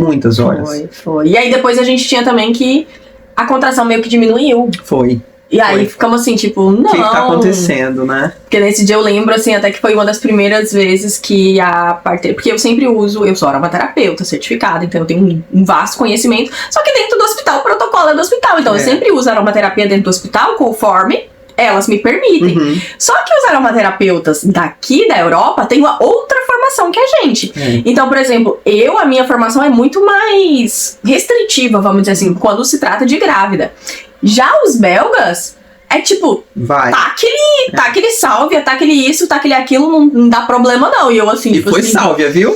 Foi. E aí depois a gente tinha também que a contração meio que diminuiu. Foi. E aí ficamos assim, tipo, não... O que tá acontecendo, né? Porque nesse dia eu lembro, assim, até que foi uma das primeiras vezes que a parteira... Porque eu sempre eu sou aromaterapeuta certificada, então eu tenho um vasto conhecimento. Só que dentro do hospital, o protocolo é do hospital. Então eu sempre uso aromaterapia dentro do hospital, conforme elas me permitem. Uhum. Só que os aromaterapeutas daqui da Europa têm uma outra formação que a gente. Então, por exemplo, a minha formação é muito mais restritiva, vamos dizer assim, quando se trata de grávida. Já os belgas, é tipo, tá aquele sálvia, tá aquele isso, tá aquele aquilo, não dá problema não. E eu assim, e foi assim, sálvia, viu?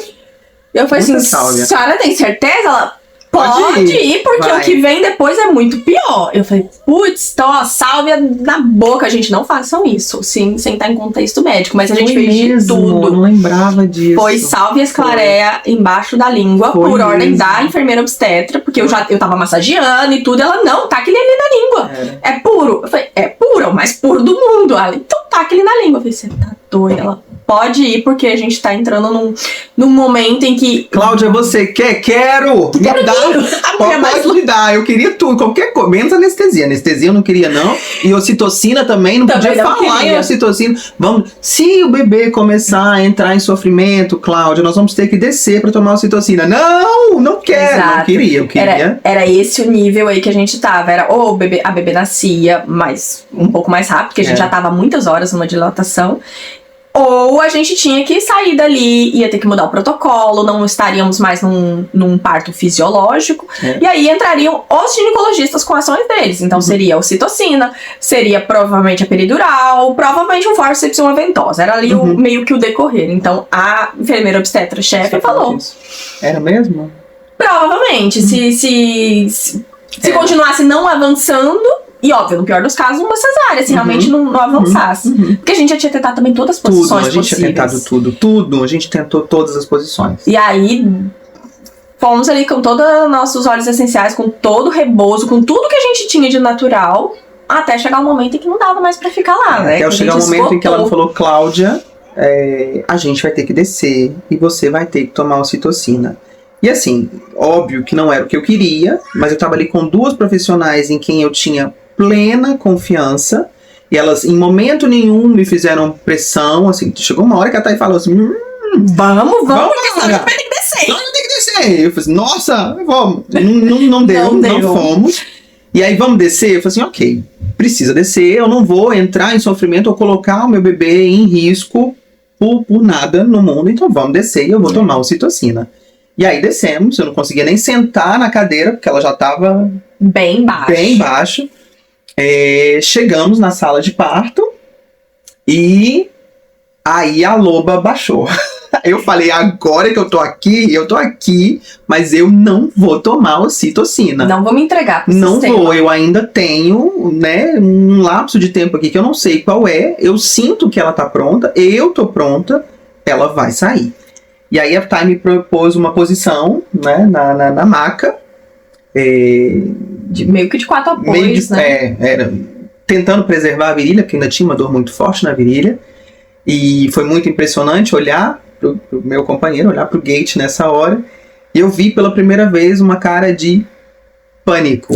Eu falei assim, sálvia. Senhora tem certeza? Ela, pode ir, porque o que vem depois é muito pior. Eu falei, putz, então ó, sálvia na boca. A gente não façam isso, sim, sem estar em contexto médico. Mas a gente fez de tudo. Eu não lembrava disso. Foi sálvia esclareia embaixo da língua, por ordem da enfermeira obstetra, porque eu tava massageando e tudo. Ela, não, tá aquele ali na língua. É puro. Eu falei, é puro, o mais puro do mundo. Ela, então tá aquele na língua. Eu falei, você tá doida? Ela, pode ir, porque a gente tá entrando num momento em que... Cláudia, você quer? Quero! Me dá! Pode me dar. Eu queria tudo, qualquer coisa, menos anestesia. Anestesia eu não queria, não. E ocitocina também, não podia falar em ocitocina. Se o bebê começar a entrar em sofrimento, Cláudia, nós vamos ter que descer pra tomar ocitocina. Não quero! Exato. Não queria, eu queria. Era esse o nível aí que a gente tava. Era a bebê nascia um pouco mais rápido, porque a gente já tava muitas horas numa dilatação. Ou a gente tinha que sair dali, ia ter que mudar o protocolo, não estaríamos mais num parto fisiológico. E aí entrariam os ginecologistas com ações deles. Então seria a ocitocina, seria provavelmente a peridural, provavelmente um fórceps e uma ventosa. Era ali meio que o decorrer. Então a enfermeira obstetra-chefe falou. Era mesmo? Provavelmente. Se continuasse não avançando... E óbvio, no pior dos casos, uma cesárea, se realmente não avançasse. Porque a gente já tinha tentado também todas as posições possíveis. A gente tinha tentado tudo. A gente tentou todas as posições. E aí, fomos ali com todos os nossos óleos essenciais, com todo o rebozo, com tudo que a gente tinha de natural, até chegar o momento em que não dava mais pra ficar lá, né? Até chegar o momento em que ela falou, Cláudia, a gente vai ter que descer e você vai ter que tomar ocitocina. E assim, óbvio que não era o que eu queria, mas eu tava ali com 2 profissionais em quem eu tinha plena confiança, e elas em momento nenhum me fizeram pressão, assim, chegou uma hora que a Thay falou assim, vamos, porque senão a gente vai ter que descer. Eu falei assim, nossa, vamos. Não deu, não fomos. E aí, vamos descer? Eu falei assim, ok, precisa descer, eu não vou entrar em sofrimento ou colocar o meu bebê em risco por nada no mundo, então vamos descer e eu vou tomar ocitocina. E aí descemos, eu não conseguia nem sentar na cadeira, porque ela já estava bem baixo. Chegamos na sala de parto e aí a loba baixou. Eu falei, agora que eu tô aqui, mas eu não vou tomar ocitocina. Não vou me entregar pro Não sistema. vou, eu ainda tenho, né, um lapso de tempo aqui que eu não sei qual é, eu sinto que ela tá pronta, eu tô pronta, ela vai sair. E aí a Thay me propôs uma posição, né, na maca. Meio que de 4 apoios, né? Era tentando preservar a virilha, porque ainda tinha uma dor muito forte na virilha. E foi muito impressionante olhar pro meu companheiro, olhar pro Gate nessa hora. E eu vi pela primeira vez uma cara de pânico.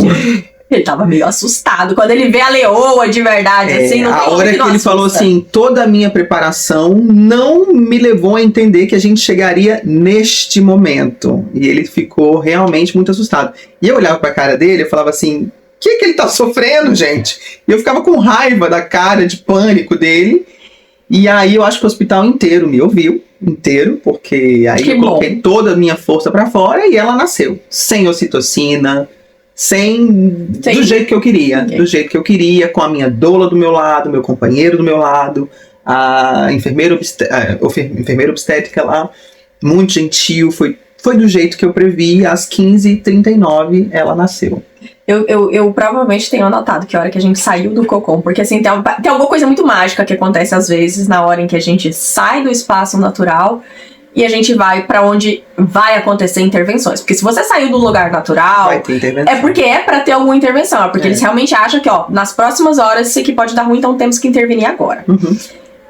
Ele tava meio assustado. Quando ele vê a leoa de verdade, assim, não tem a hora que ele assusta. falou assim, toda a minha preparação não me levou a entender que a gente chegaria neste momento. E ele ficou realmente muito assustado. E eu olhava pra cara dele e falava assim, o que ele tá sofrendo, gente? E eu ficava com raiva da cara de pânico dele. E aí eu acho que o hospital inteiro me ouviu, porque aí eu coloquei toda a minha força pra fora e ela nasceu. Sem ocitocina, do jeito que eu queria. Do jeito que eu queria, com a minha doula do meu lado, meu companheiro do meu lado, a enfermeira obstétrica lá, muito gentil, foi do jeito que eu previ, às 15h39 ela nasceu. Eu provavelmente tenho anotado que a hora que a gente saiu do cocô, porque assim, tem alguma coisa muito mágica que acontece às vezes na hora em que a gente sai do espaço natural e a gente vai pra onde vai acontecer intervenções. Porque se você saiu do lugar natural, vai ter intervenção. É porque é pra ter alguma intervenção, é porque eles realmente acham que, nas próximas horas isso aqui pode dar ruim, então temos que intervenir agora. Uhum.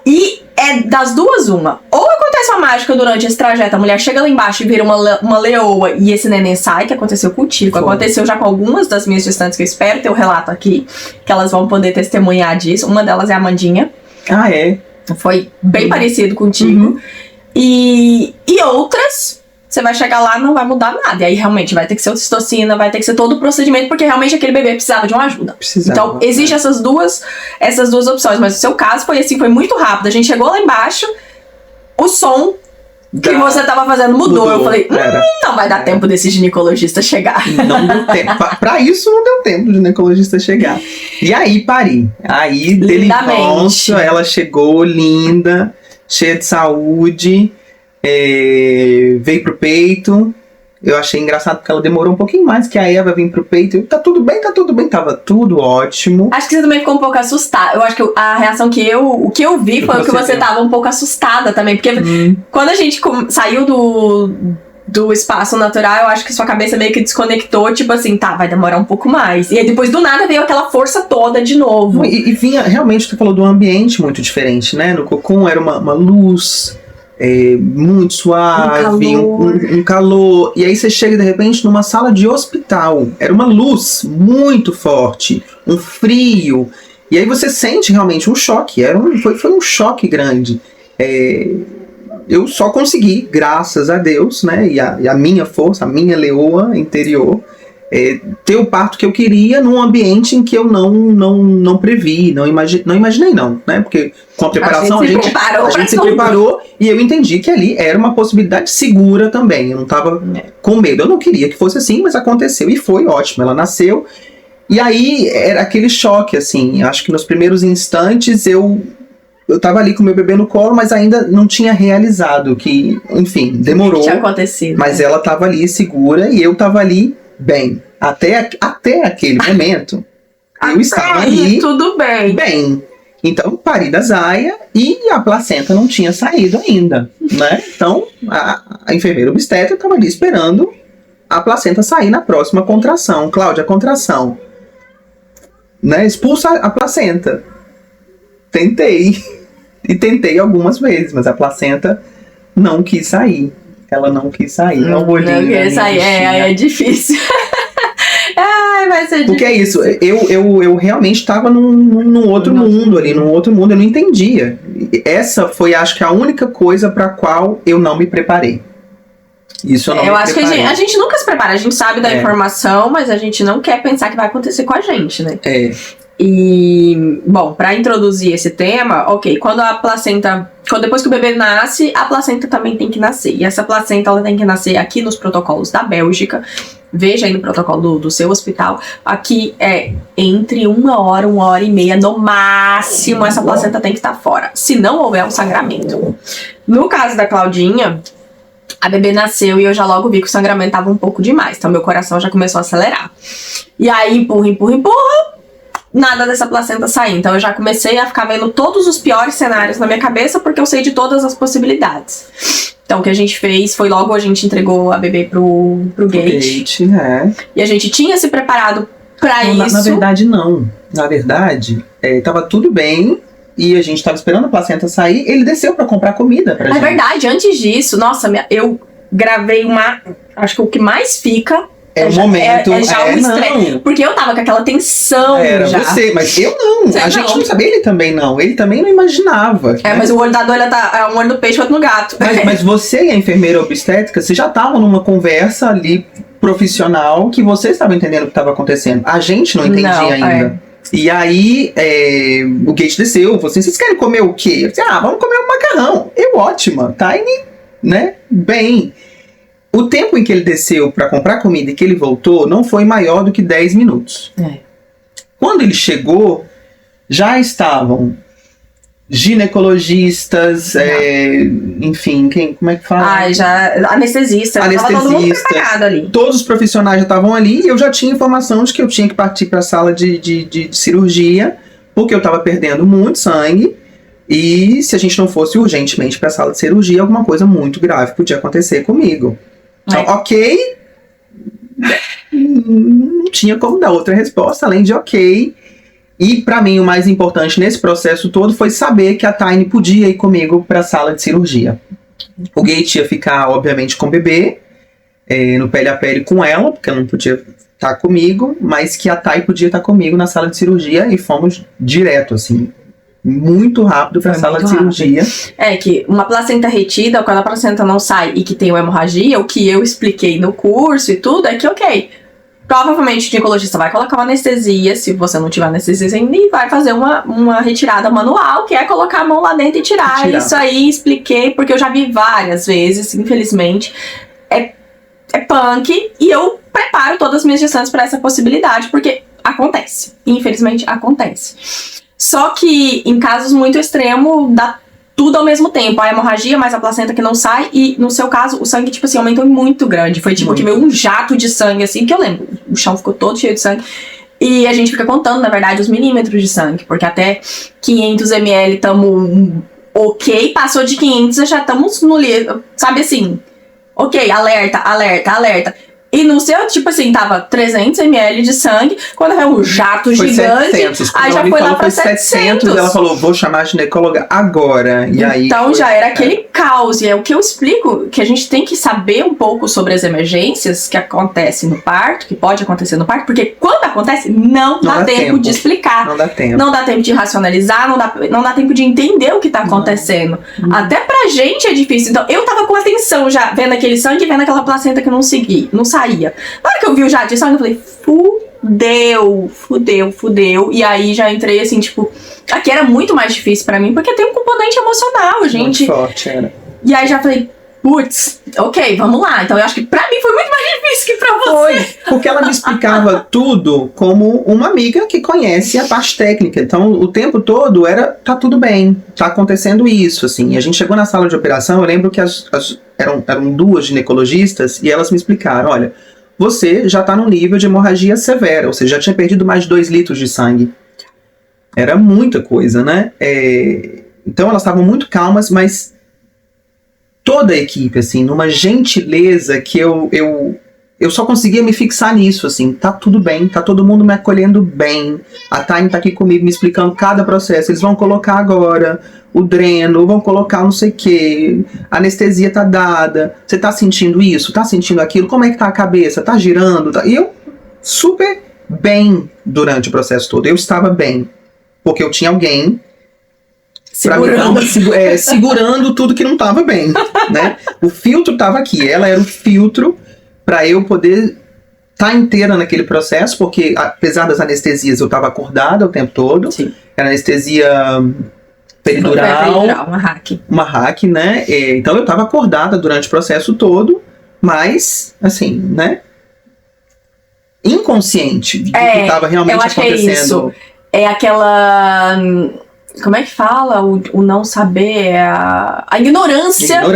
E é das duas uma. Ou acontece uma mágica durante esse trajeto, a mulher chega lá embaixo e vira uma leoa e esse neném sai, que aconteceu contigo. Aconteceu já com algumas das minhas gestantes, que eu espero ter o relato aqui, que elas vão poder testemunhar disso. Uma delas é a Amandinha. Ah, é? Foi bem parecido contigo. E outras, você vai chegar lá e não vai mudar nada. E aí realmente vai ter que ser ocitocina, vai ter que ser todo o procedimento, porque realmente aquele bebê precisava de uma ajuda. Então existem essas duas opções. Mas o seu caso foi assim, foi muito rápido. A gente chegou lá embaixo, o som que você tava fazendo mudou. Eu falei, não vai dar tempo desse ginecologista chegar. Não deu tempo. Pra isso não deu tempo do ginecologista chegar. E aí pari. Aí, delícia, ela chegou linda, cheia de saúde, veio pro peito. Eu achei engraçado porque ela demorou um pouquinho mais que a Eva vir pro peito. Tá tudo bem, tava tudo ótimo. Acho que você também ficou um pouco assustada. Eu acho que a reação que eu vi foi que você tava um pouco assustada também. Porque quando a gente saiu do espaço natural, eu acho que sua cabeça meio que desconectou, tipo assim, vai demorar um pouco mais. E aí depois do nada veio aquela força toda de novo. E vinha, realmente, tu falou de um ambiente muito diferente, né? No cocô era uma luz muito suave, um calor. E aí você chega de repente numa sala de hospital. Era uma luz muito forte, um frio. E aí você sente realmente um choque. Foi um choque grande. Eu só consegui, graças a Deus, né, e a minha força, a minha leoa interior, ter o parto que eu queria num ambiente em que eu não previ, não imaginei não, né, porque com a preparação a gente se preparou e eu entendi que ali era uma possibilidade segura também, eu não estava com medo, eu não queria que fosse assim, mas aconteceu e foi ótimo, ela nasceu, e aí era aquele choque, assim, acho que nos primeiros instantes eu tava ali com meu bebê no colo, mas ainda não tinha realizado, que, enfim, demorou. Tinha acontecido. Mas ela tava ali segura e eu tava ali bem. Até aquele momento, eu estava ali tudo bem. Bem. Então, pari da Zaya e a placenta não tinha saído ainda, né? Então, a enfermeira obstetra tava ali esperando a placenta sair na próxima contração. Cláudia, contração. Né? Expulsa a placenta. Tentei algumas vezes, mas a placenta não quis sair. Ela não quis sair. Não quis sair, é difícil. Ai, vai ser difícil. Porque é isso, eu realmente estava num outro mundo ali, num outro mundo, eu não entendia. Essa foi, acho que, a única coisa para a qual eu não me preparei. Isso eu não me acho que a gente nunca se prepara, a gente sabe da informação, mas a gente não quer pensar que vai acontecer com a gente, né? E, bom, para introduzir esse tema, depois que o bebê nasce, a placenta também tem que nascer. E essa placenta, ela tem que nascer aqui nos protocolos da Bélgica. veja aí no protocolo do seu hospital, aqui é entre 1 hora e meia, no máximo, essa placenta tem que estar fora, se não houver um sangramento. No caso da Claudinha, a bebê nasceu e eu já logo vi que o sangramento tava um pouco demais, então meu coração já começou a acelerar. E aí, empurra, nada dessa placenta sair. Então eu já comecei a ficar vendo todos os piores cenários na minha cabeça, porque eu sei de todas as possibilidades. Então o que a gente fez foi logo a gente entregou a bebê pro Gate. E a gente tinha se preparado pra isso. Na verdade, não. Na verdade, tava tudo bem. E a gente tava esperando a placenta sair. Ele desceu pra comprar comida pra gente. É verdade, antes disso, nossa, eu gravei acho que o que mais fica o momento. Já o estresse. Porque eu tava com aquela tensão. Era já. Você, mas eu não. A gente não sabia, ele também não. Ele também não imaginava. Né? Mas o olho da doida tá. Um olho do peixe, outro no gato. Mas você e a enfermeira obstétrica, você já estavam numa conversa ali profissional que você estava entendendo o que estava acontecendo. A gente não entendia ainda. E aí, o Gate desceu, falou assim, vocês querem comer o quê? Eu disse, vamos comer um macarrão. Ótima, Tiny, né, bem. O tempo em que ele desceu para comprar comida e que ele voltou não foi maior do que 10 minutos. Quando ele chegou, já estavam ginecologistas, enfim, como é que fala? Anestesista. Tava todo mundo preparado ali. Todos os profissionais já estavam ali e eu já tinha informação de que eu tinha que partir para a sala de cirurgia, porque eu estava perdendo muito sangue e se a gente não fosse urgentemente para a sala de cirurgia, alguma coisa muito grave podia acontecer comigo. Então, ok, não tinha como dar outra resposta, além de ok. E pra mim o mais importante nesse processo todo foi saber que a Tiny podia ir comigo pra sala de cirurgia. O Gate ia ficar, obviamente, com o bebê, no pele a pele com ela, porque ela não podia estar comigo, mas que a Thay podia estar comigo na sala de cirurgia e fomos direto, assim, muito rápido pra sala de cirurgia. Que uma placenta retida, quando a placenta não sai e que tem uma hemorragia, o que eu expliquei no curso e tudo, é que ok, provavelmente o ginecologista vai colocar uma anestesia, se você não tiver anestesia ainda, e vai fazer uma retirada manual, que é colocar a mão lá dentro e tirar. Isso aí expliquei, porque eu já vi várias vezes, infelizmente. É punk, e eu preparo todas as minhas gestantes para essa possibilidade, porque acontece. Infelizmente, acontece. Só que em casos muito extremos, dá tudo ao mesmo tempo. A hemorragia, mais a placenta que não sai. E no seu caso, o sangue, tipo assim, aumentou muito grande. Foi tipo que veio um jato de sangue, assim, que eu lembro. O chão ficou todo cheio de sangue. E a gente fica contando, na verdade, os milímetros de sangue. Porque até 500 ml estamos ok. Passou de 500, já estamos no... Sabe assim? Ok, alerta. E no seu, tipo assim, tava 300 ml de sangue, quando veio um jato gigante, 700. Aí já foi lá pra 700. Ela falou, vou chamar a ginecóloga agora. E aí então já era aquele caos. E é o que eu explico, que a gente tem que saber um pouco sobre as emergências que acontecem no parto, que pode acontecer no parto, porque quando acontece, não dá tempo de explicar. Não dá tempo. Não dá tempo de racionalizar, não dá tempo de entender o que tá acontecendo. Até pra gente é difícil. Então, eu tava com atenção já, vendo aquele sangue e vendo aquela placenta que não saía. Na hora que eu vi o jato de sangue, eu falei, fudeu. E aí já entrei assim, tipo, aqui era muito mais difícil pra mim, porque tem um componente emocional, gente. Muito forte, era. E aí já falei, putz, ok, vamos lá. Então eu acho que pra mim foi muito mais difícil que pra você. Foi, porque ela me explicava tudo como uma amiga que conhece a parte técnica. Então o tempo todo tá tudo bem, tá acontecendo isso, assim. E a gente chegou na sala de operação, eu lembro que eram duas ginecologistas e elas me explicaram, olha, você já tá num nível de hemorragia severa, ou seja, já tinha perdido mais de 2 litros de sangue. Era muita coisa, né? Então elas estavam muito calmas, mas toda a equipe, assim, numa gentileza que eu só conseguia me fixar nisso, assim, tá tudo bem, tá todo mundo me acolhendo bem, a Tiny tá aqui comigo me explicando cada processo, eles vão colocar agora o dreno, vão colocar não sei o que, a anestesia tá dada, você tá sentindo isso, tá sentindo aquilo, como é que tá a cabeça, tá girando, e eu super bem durante o processo todo, eu estava bem, porque eu tinha alguém segurando tudo que não tava bem, né? O filtro tava aqui, ela era o filtro para eu poder estar inteira naquele processo, porque apesar das anestesias eu tava acordada o tempo todo. Sim. Era anestesia peridural, uma hack, né? Então eu tava acordada durante o processo todo, mas assim, né? inconsciente do que estava realmente eu acho acontecendo. Que é isso. É aquela... Como é que fala? O não saber, a ignorância. Uma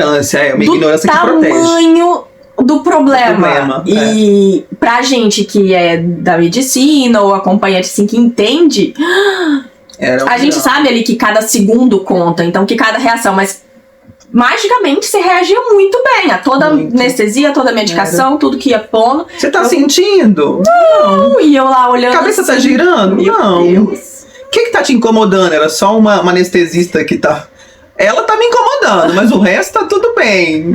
ignorância que protege. Do tamanho do problema. E pra gente que é da medicina ou acompanhante assim, que entende, a gente sabe ali que cada segundo conta, então que cada reação, mas magicamente você reagia muito bem a toda anestesia, toda medicação, tudo que ia pondo. Você tá sentindo? Não. E eu lá olhando. A cabeça tá girando? Não. Deus. O que tá te incomodando? Era só uma anestesista que tá... Ela tá me incomodando, mas o resto tá tudo bem.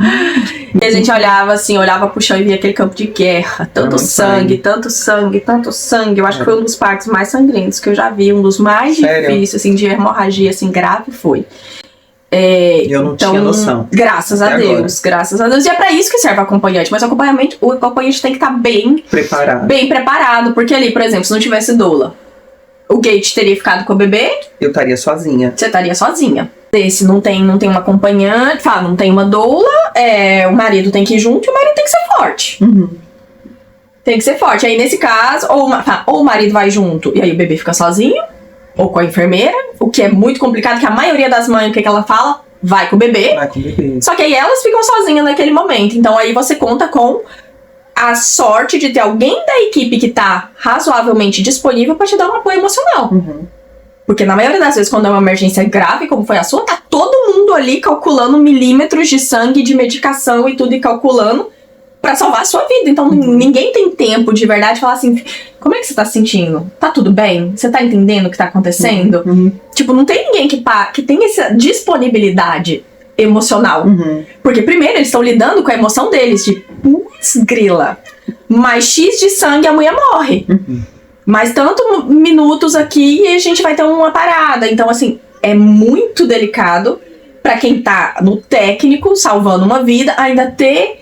E a gente olhava assim, olhava pro chão e via aquele campo de guerra. Tanto sangue, tanto sangue, tanto sangue. Eu acho que foi um dos partos mais sangrentos que eu já vi. Um dos mais difíceis, assim, de hemorragia, assim, grave foi. Eu não tinha noção. Graças a Deus, graças a Deus. E é pra isso que serve o acompanhante. Mas o acompanhante tem que estar bem preparado. Porque ali, por exemplo, se não tivesse doula, o Gate teria ficado com o bebê. Eu estaria sozinha. Você estaria sozinha. Se não tem uma acompanhante, não tem uma doula, o marido tem que ir junto e o marido tem que ser forte. Tem que ser forte. Aí nesse caso, ou o marido vai junto e aí o bebê fica sozinho, ou com a enfermeira, o que é muito complicado, que a maioria das mães, o que ela fala? Vai com o bebê. Vai com o bebê. Só que aí elas ficam sozinhas naquele momento. Então aí você conta com a sorte de ter alguém da equipe que tá razoavelmente disponível pra te dar um apoio emocional. Porque na maioria das vezes, quando é uma emergência grave, como foi a sua, tá todo mundo ali calculando milímetros de sangue, de medicação e tudo, e calculando pra salvar a sua vida. Então, ninguém tem tempo de verdade de falar assim, como é que você tá se sentindo? Tá tudo bem? Você tá entendendo o que tá acontecendo? Tipo, não tem ninguém que tem essa disponibilidade emocional. Porque primeiro, eles estão lidando com a emoção deles, de putz, grila, mais X de sangue a mulher morre. Mas tanto minutos aqui e a gente vai ter uma parada. Então, assim, é muito delicado pra quem tá no técnico, salvando uma vida, ainda ter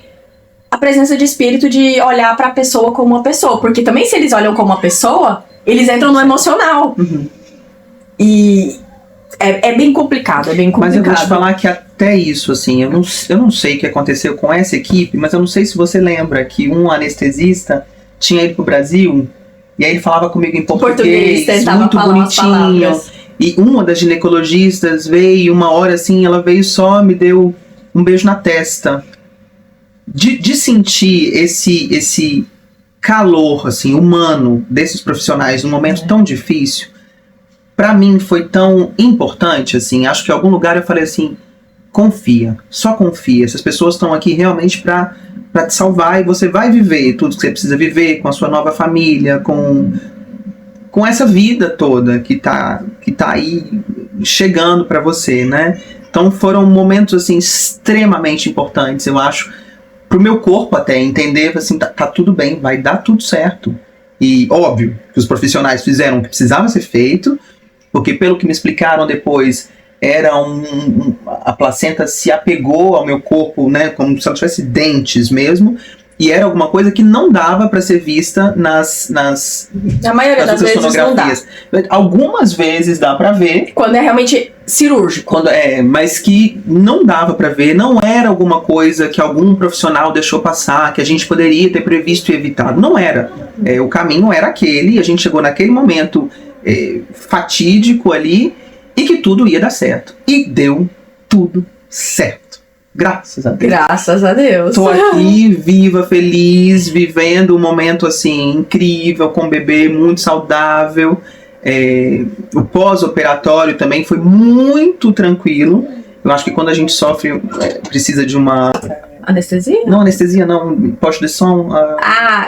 a presença de espírito de olhar pra pessoa como uma pessoa. Porque também se eles olham como uma pessoa, eles entram no emocional. E é bem complicado, Mas eu vou te falar que até isso, assim, eu não sei o que aconteceu com essa equipe, mas eu não sei se você lembra que um anestesista tinha ido pro Brasil... E aí ele falava comigo em português muito bonitinho. E uma das ginecologistas veio, uma hora assim, ela veio só, me deu um beijo na testa. De sentir esse calor, assim, humano desses profissionais num momento tão difícil, pra mim foi tão importante, assim. Acho que em algum lugar eu falei assim, confia, só confia. Essas pessoas estão aqui realmente pra te salvar e você vai viver tudo que você precisa viver com a sua nova família, com essa vida toda que tá aí chegando pra você, né? Então foram momentos assim extremamente importantes, eu acho, pro meu corpo até entender assim, tá tudo bem, vai dar tudo certo. E óbvio que os profissionais fizeram o que precisava ser feito, porque pelo que me explicaram depois, a placenta se apegou ao meu corpo, né, como se ela tivesse dentes mesmo, e era alguma coisa que não dava para ser vista na maioria das vezes não dá. Algumas vezes dá para ver. Quando é realmente cirúrgico. Mas que não dava para ver, não era alguma coisa que algum profissional deixou passar, que a gente poderia ter previsto e evitado. Não era. O caminho era aquele, e a gente chegou naquele momento fatídico ali, e que tudo ia dar certo. E deu tudo certo. Graças a Deus. Graças a Deus. Tô aqui, viva, feliz, vivendo um momento assim incrível, com um bebê muito saudável. O pós-operatório também foi muito tranquilo. Eu acho que quando a gente sofre, precisa de uma... Anestesia? Não, anestesia não. Poste de som.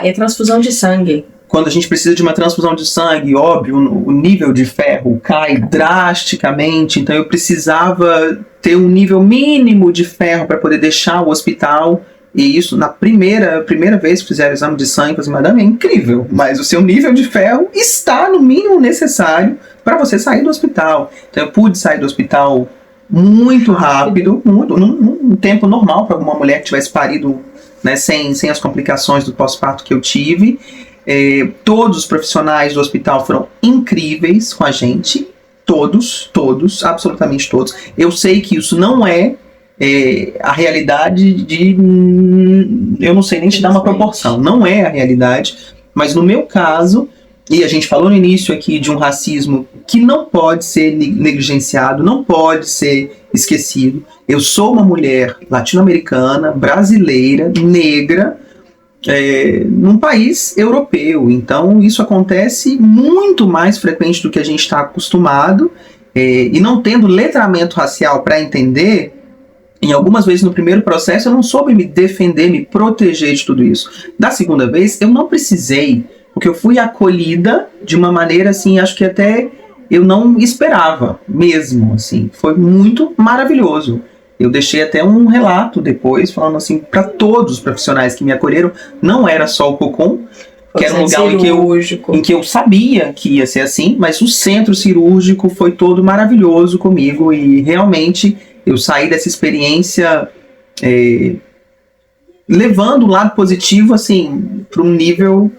É transfusão de sangue. Quando a gente precisa de uma transfusão de sangue, óbvio, o nível de ferro cai drasticamente, então eu precisava ter um nível mínimo de ferro para poder deixar o hospital, e isso na primeira vez que fizeram o exame de sangue, eu falei, madame, é incrível, mas o seu nível de ferro está no mínimo necessário para você sair do hospital. Então eu pude sair do hospital muito rápido, num tempo normal para uma mulher que tivesse parido, né, sem as complicações do pós-parto que eu tive. Todos os profissionais do hospital foram incríveis com a gente. Todos, absolutamente todos. Eu sei que isso não é a realidade eu não sei nem te dar uma proporção. Não é a realidade, Mas no meu caso, e a gente falou no início aqui de um racismo que não pode ser negligenciado, não pode ser esquecido. Eu sou uma mulher latino-americana, brasileira, negra, num país europeu. Então isso acontece muito mais frequente do que a gente está acostumado, e não tendo letramento racial para entender, em algumas vezes no primeiro processo eu não soube me defender, me proteger de tudo isso. Da segunda vez eu não precisei, porque eu fui acolhida de uma maneira assim, acho que até eu não esperava mesmo, assim. Foi muito maravilhoso. Eu deixei até um relato depois, falando assim, para todos os profissionais que me acolheram, não era só o Cocom, que era um lugar em que eu sabia que ia ser assim, mas o centro cirúrgico foi todo maravilhoso comigo, e realmente eu saí dessa experiência levando o lado positivo assim, para um nível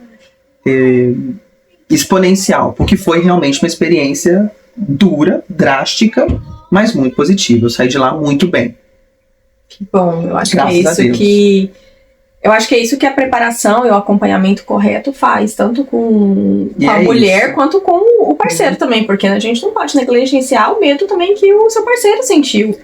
exponencial, porque foi realmente uma experiência dura, drástica, mas muito positiva. Eu saí de lá muito bem. Que bom, eu acho que é isso que a preparação e o acompanhamento correto faz, tanto com a mulher quanto com o parceiro também, porque a gente não pode negligenciar o medo também que o seu parceiro sentiu.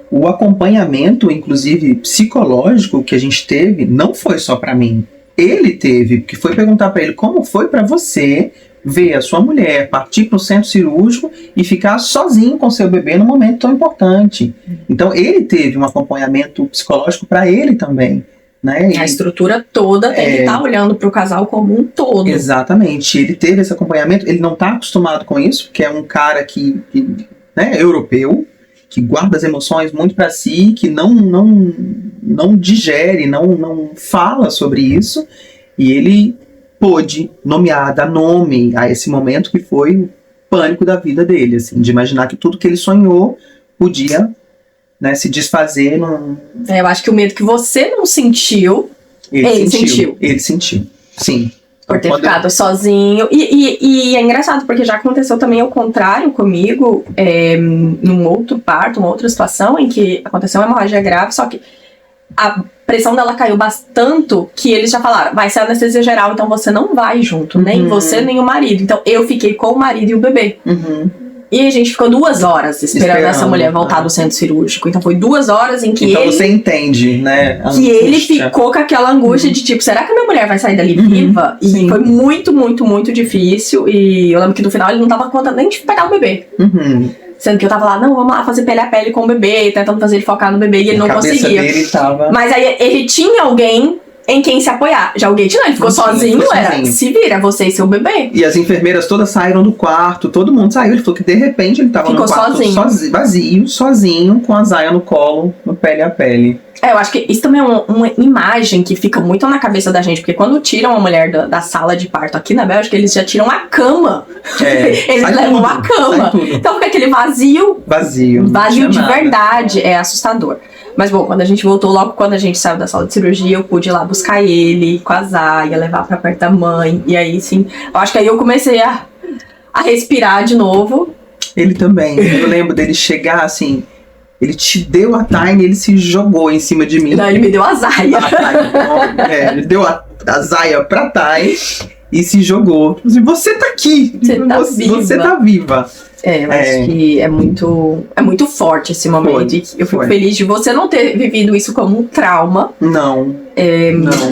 O acompanhamento, inclusive psicológico, que a gente teve, não foi só para mim. Ele teve, porque foi perguntar para ele como foi para você ver a sua mulher partir para o centro cirúrgico e ficar sozinho com seu bebê num momento tão importante. Então ele teve um acompanhamento psicológico para ele também, né? A estrutura toda tem que estar olhando para o casal como um todo. Exatamente, ele teve esse acompanhamento, ele não está acostumado com isso, porque é um cara que europeu, que guarda as emoções muito para si, que não digere, não fala sobre isso, e ele pôde dar nome a esse momento que foi o pânico da vida dele, assim, de imaginar que tudo que ele sonhou podia, né, se desfazer. Eu acho que o medo que você não sentiu, ele sentiu. Ele sentiu, sim. Por ter ficado sozinho. E é engraçado, porque já aconteceu também ao contrário comigo, num outro parto, uma outra situação em que aconteceu uma hemorragia grave, só que a pressão dela caiu bastante que eles já falaram, vai ser anestesia geral, então você não vai junto, nem você, nem o marido. Então eu fiquei com o marido e o bebê. E a gente ficou 2 horas esperando essa mulher voltar do centro cirúrgico. Então foi 2 horas em que então você entende, né? Que ele ficou com aquela angústia de tipo, será que a minha mulher vai sair dali viva? E foi muito, muito, muito difícil. E eu lembro que no final ele não tava contando nem de pegar o bebê. Sendo que eu tava lá, não, vamos lá fazer pele a pele com o bebê, tentando fazer ele focar no bebê, e ele não conseguia. Mas aí ele tinha alguém em quem se apoiar. Já o Gate não, ele ficou sozinho, se vira, você e seu bebê. E as enfermeiras todas saíram do quarto, todo mundo saiu. Ele falou que de repente ele tava no quarto vazio, sozinho, com a Zaya no colo, no pele a pele. Eu acho que isso também é uma imagem que fica muito na cabeça da gente, porque quando tiram a mulher da sala de parto aqui na Bélgica, eles já tiram a cama. Eles levam a cama. Então fica aquele vazio de verdade. É assustador. Mas bom, quando a gente voltou, logo quando a gente saiu da sala de cirurgia, eu pude ir lá buscar ele com a Zaya, levar pra perto da mãe. E aí sim, eu acho que aí eu comecei a respirar de novo. Ele também. Eu lembro dele chegar assim, ele te deu a Tiny, ele se jogou em cima de mim. Não, ele me deu a Zaya. Ele deu a Zaya pra Tiny e se jogou. Você tá aqui. Você tá viva. Eu acho que é muito forte esse momento. Eu fico feliz de você não ter vivido isso como um trauma. Não.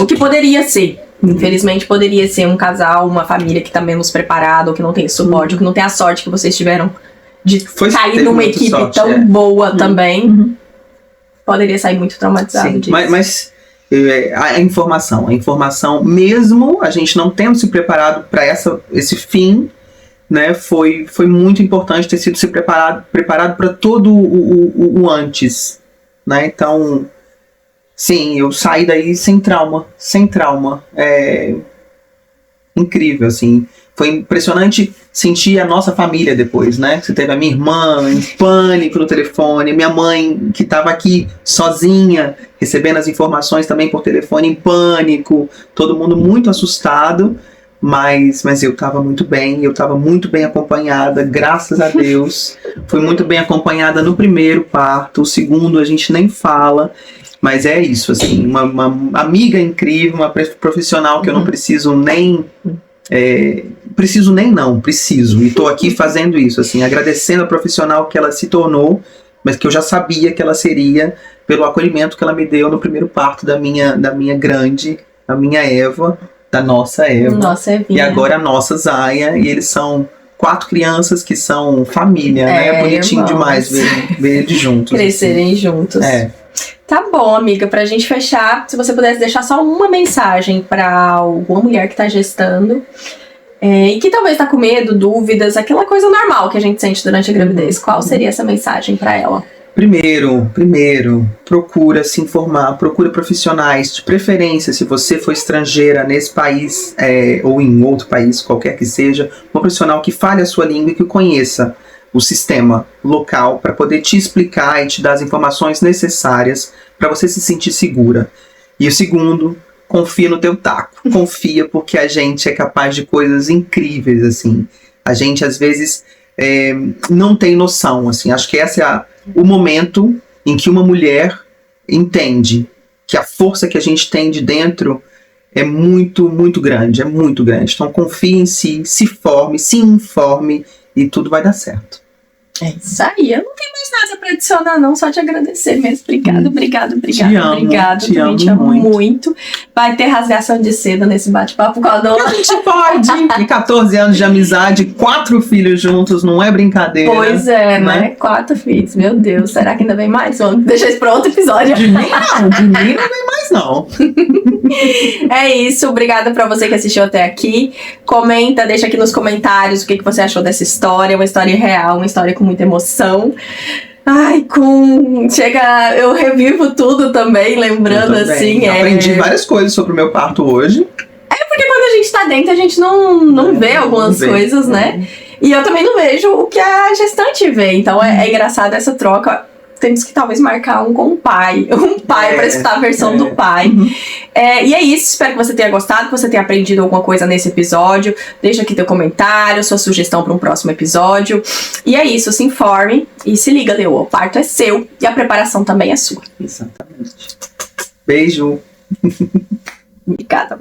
O que poderia ser. Infelizmente poderia ser um casal, uma família que tá menos preparada, ou que não tem suporte, ou que não tem a sorte que vocês tiveram de cair numa equipe tão boa também. Poderia sair muito traumatizado disso. Mas a informação, mesmo a gente não tendo se preparado para esse fim, né, foi muito importante ter sido preparado para todo o antes, né? Então, sim, eu saí daí sem trauma. Incrível, assim. Foi impressionante sentir a nossa família depois, né? Você teve a minha irmã em pânico no telefone, minha mãe que estava aqui sozinha, recebendo as informações também por telefone em pânico, todo mundo muito assustado. Mas eu estava muito bem, eu estava muito bem acompanhada, graças a Deus. Fui muito bem acompanhada no primeiro parto, o segundo a gente nem fala. Mas é isso, assim, uma amiga incrível, uma profissional que eu não preciso nem... preciso. E tô aqui fazendo isso, assim, agradecendo a profissional que ela se tornou, mas que eu já sabia que ela seria, pelo acolhimento que ela me deu no primeiro parto da minha grande, a minha Eva, da nossa Eva. Nossa Evinha. E agora a nossa Zaya, e eles são 4 crianças que são família, né? É bonitinho irmãos. Demais ver eles juntos. Crescerem assim. juntos. Tá bom, amiga, pra gente fechar, se você pudesse deixar só uma mensagem pra alguma mulher que tá gestando e que talvez tá com medo, dúvidas, aquela coisa normal que a gente sente durante a gravidez, qual seria essa mensagem pra ela? Primeiro, procura se informar, procura profissionais, de preferência, se você for estrangeira nesse país ou em outro país, qualquer que seja, um profissional que fale a sua língua e que conheça o sistema local para poder te explicar e te dar as informações necessárias para você se sentir segura. E o segundo, confia no teu taco. Confia, porque a gente é capaz de coisas incríveis, assim. A gente, às vezes, não tem noção, assim. Acho que esse é o momento em que uma mulher entende que a força que a gente tem de dentro é muito, muito grande. É muito grande. Então, confie em si, se forme, se informe e tudo vai dar certo. É isso aí, eu não tenho mais nada pra adicionar não, só te agradecer mesmo, obrigado. Te também te amo muito. muito. Vai ter rasgação de seda nesse bate-papo com a dona. A gente pode! E 14 anos de amizade, 4 filhos juntos, não é brincadeira. Pois é, né? 4 filhos, meu Deus, será que ainda vem mais? Vamos deixar isso pra outro episódio. De mim não vem mais não. É isso, obrigada pra você que assistiu até aqui. Comenta, deixa aqui nos comentários o que você achou dessa história, uma história real, uma história com muita emoção. Ai, eu revivo tudo também, lembrando assim. Aprendi várias coisas sobre o meu parto hoje. Porque quando a gente tá dentro, a gente não vê algumas coisas, né? E eu também não vejo o que a gestante vê. Então é engraçado essa troca. Temos que talvez marcar um com o pai. Pra escutar a versão do pai. E é isso, espero que você tenha gostado, que você tenha aprendido alguma coisa nesse episódio. Deixa aqui teu comentário, sua sugestão para um próximo episódio. E é isso, se informe e se liga, Leo. O parto é seu e a preparação também é sua. Exatamente. Beijo. Obrigada.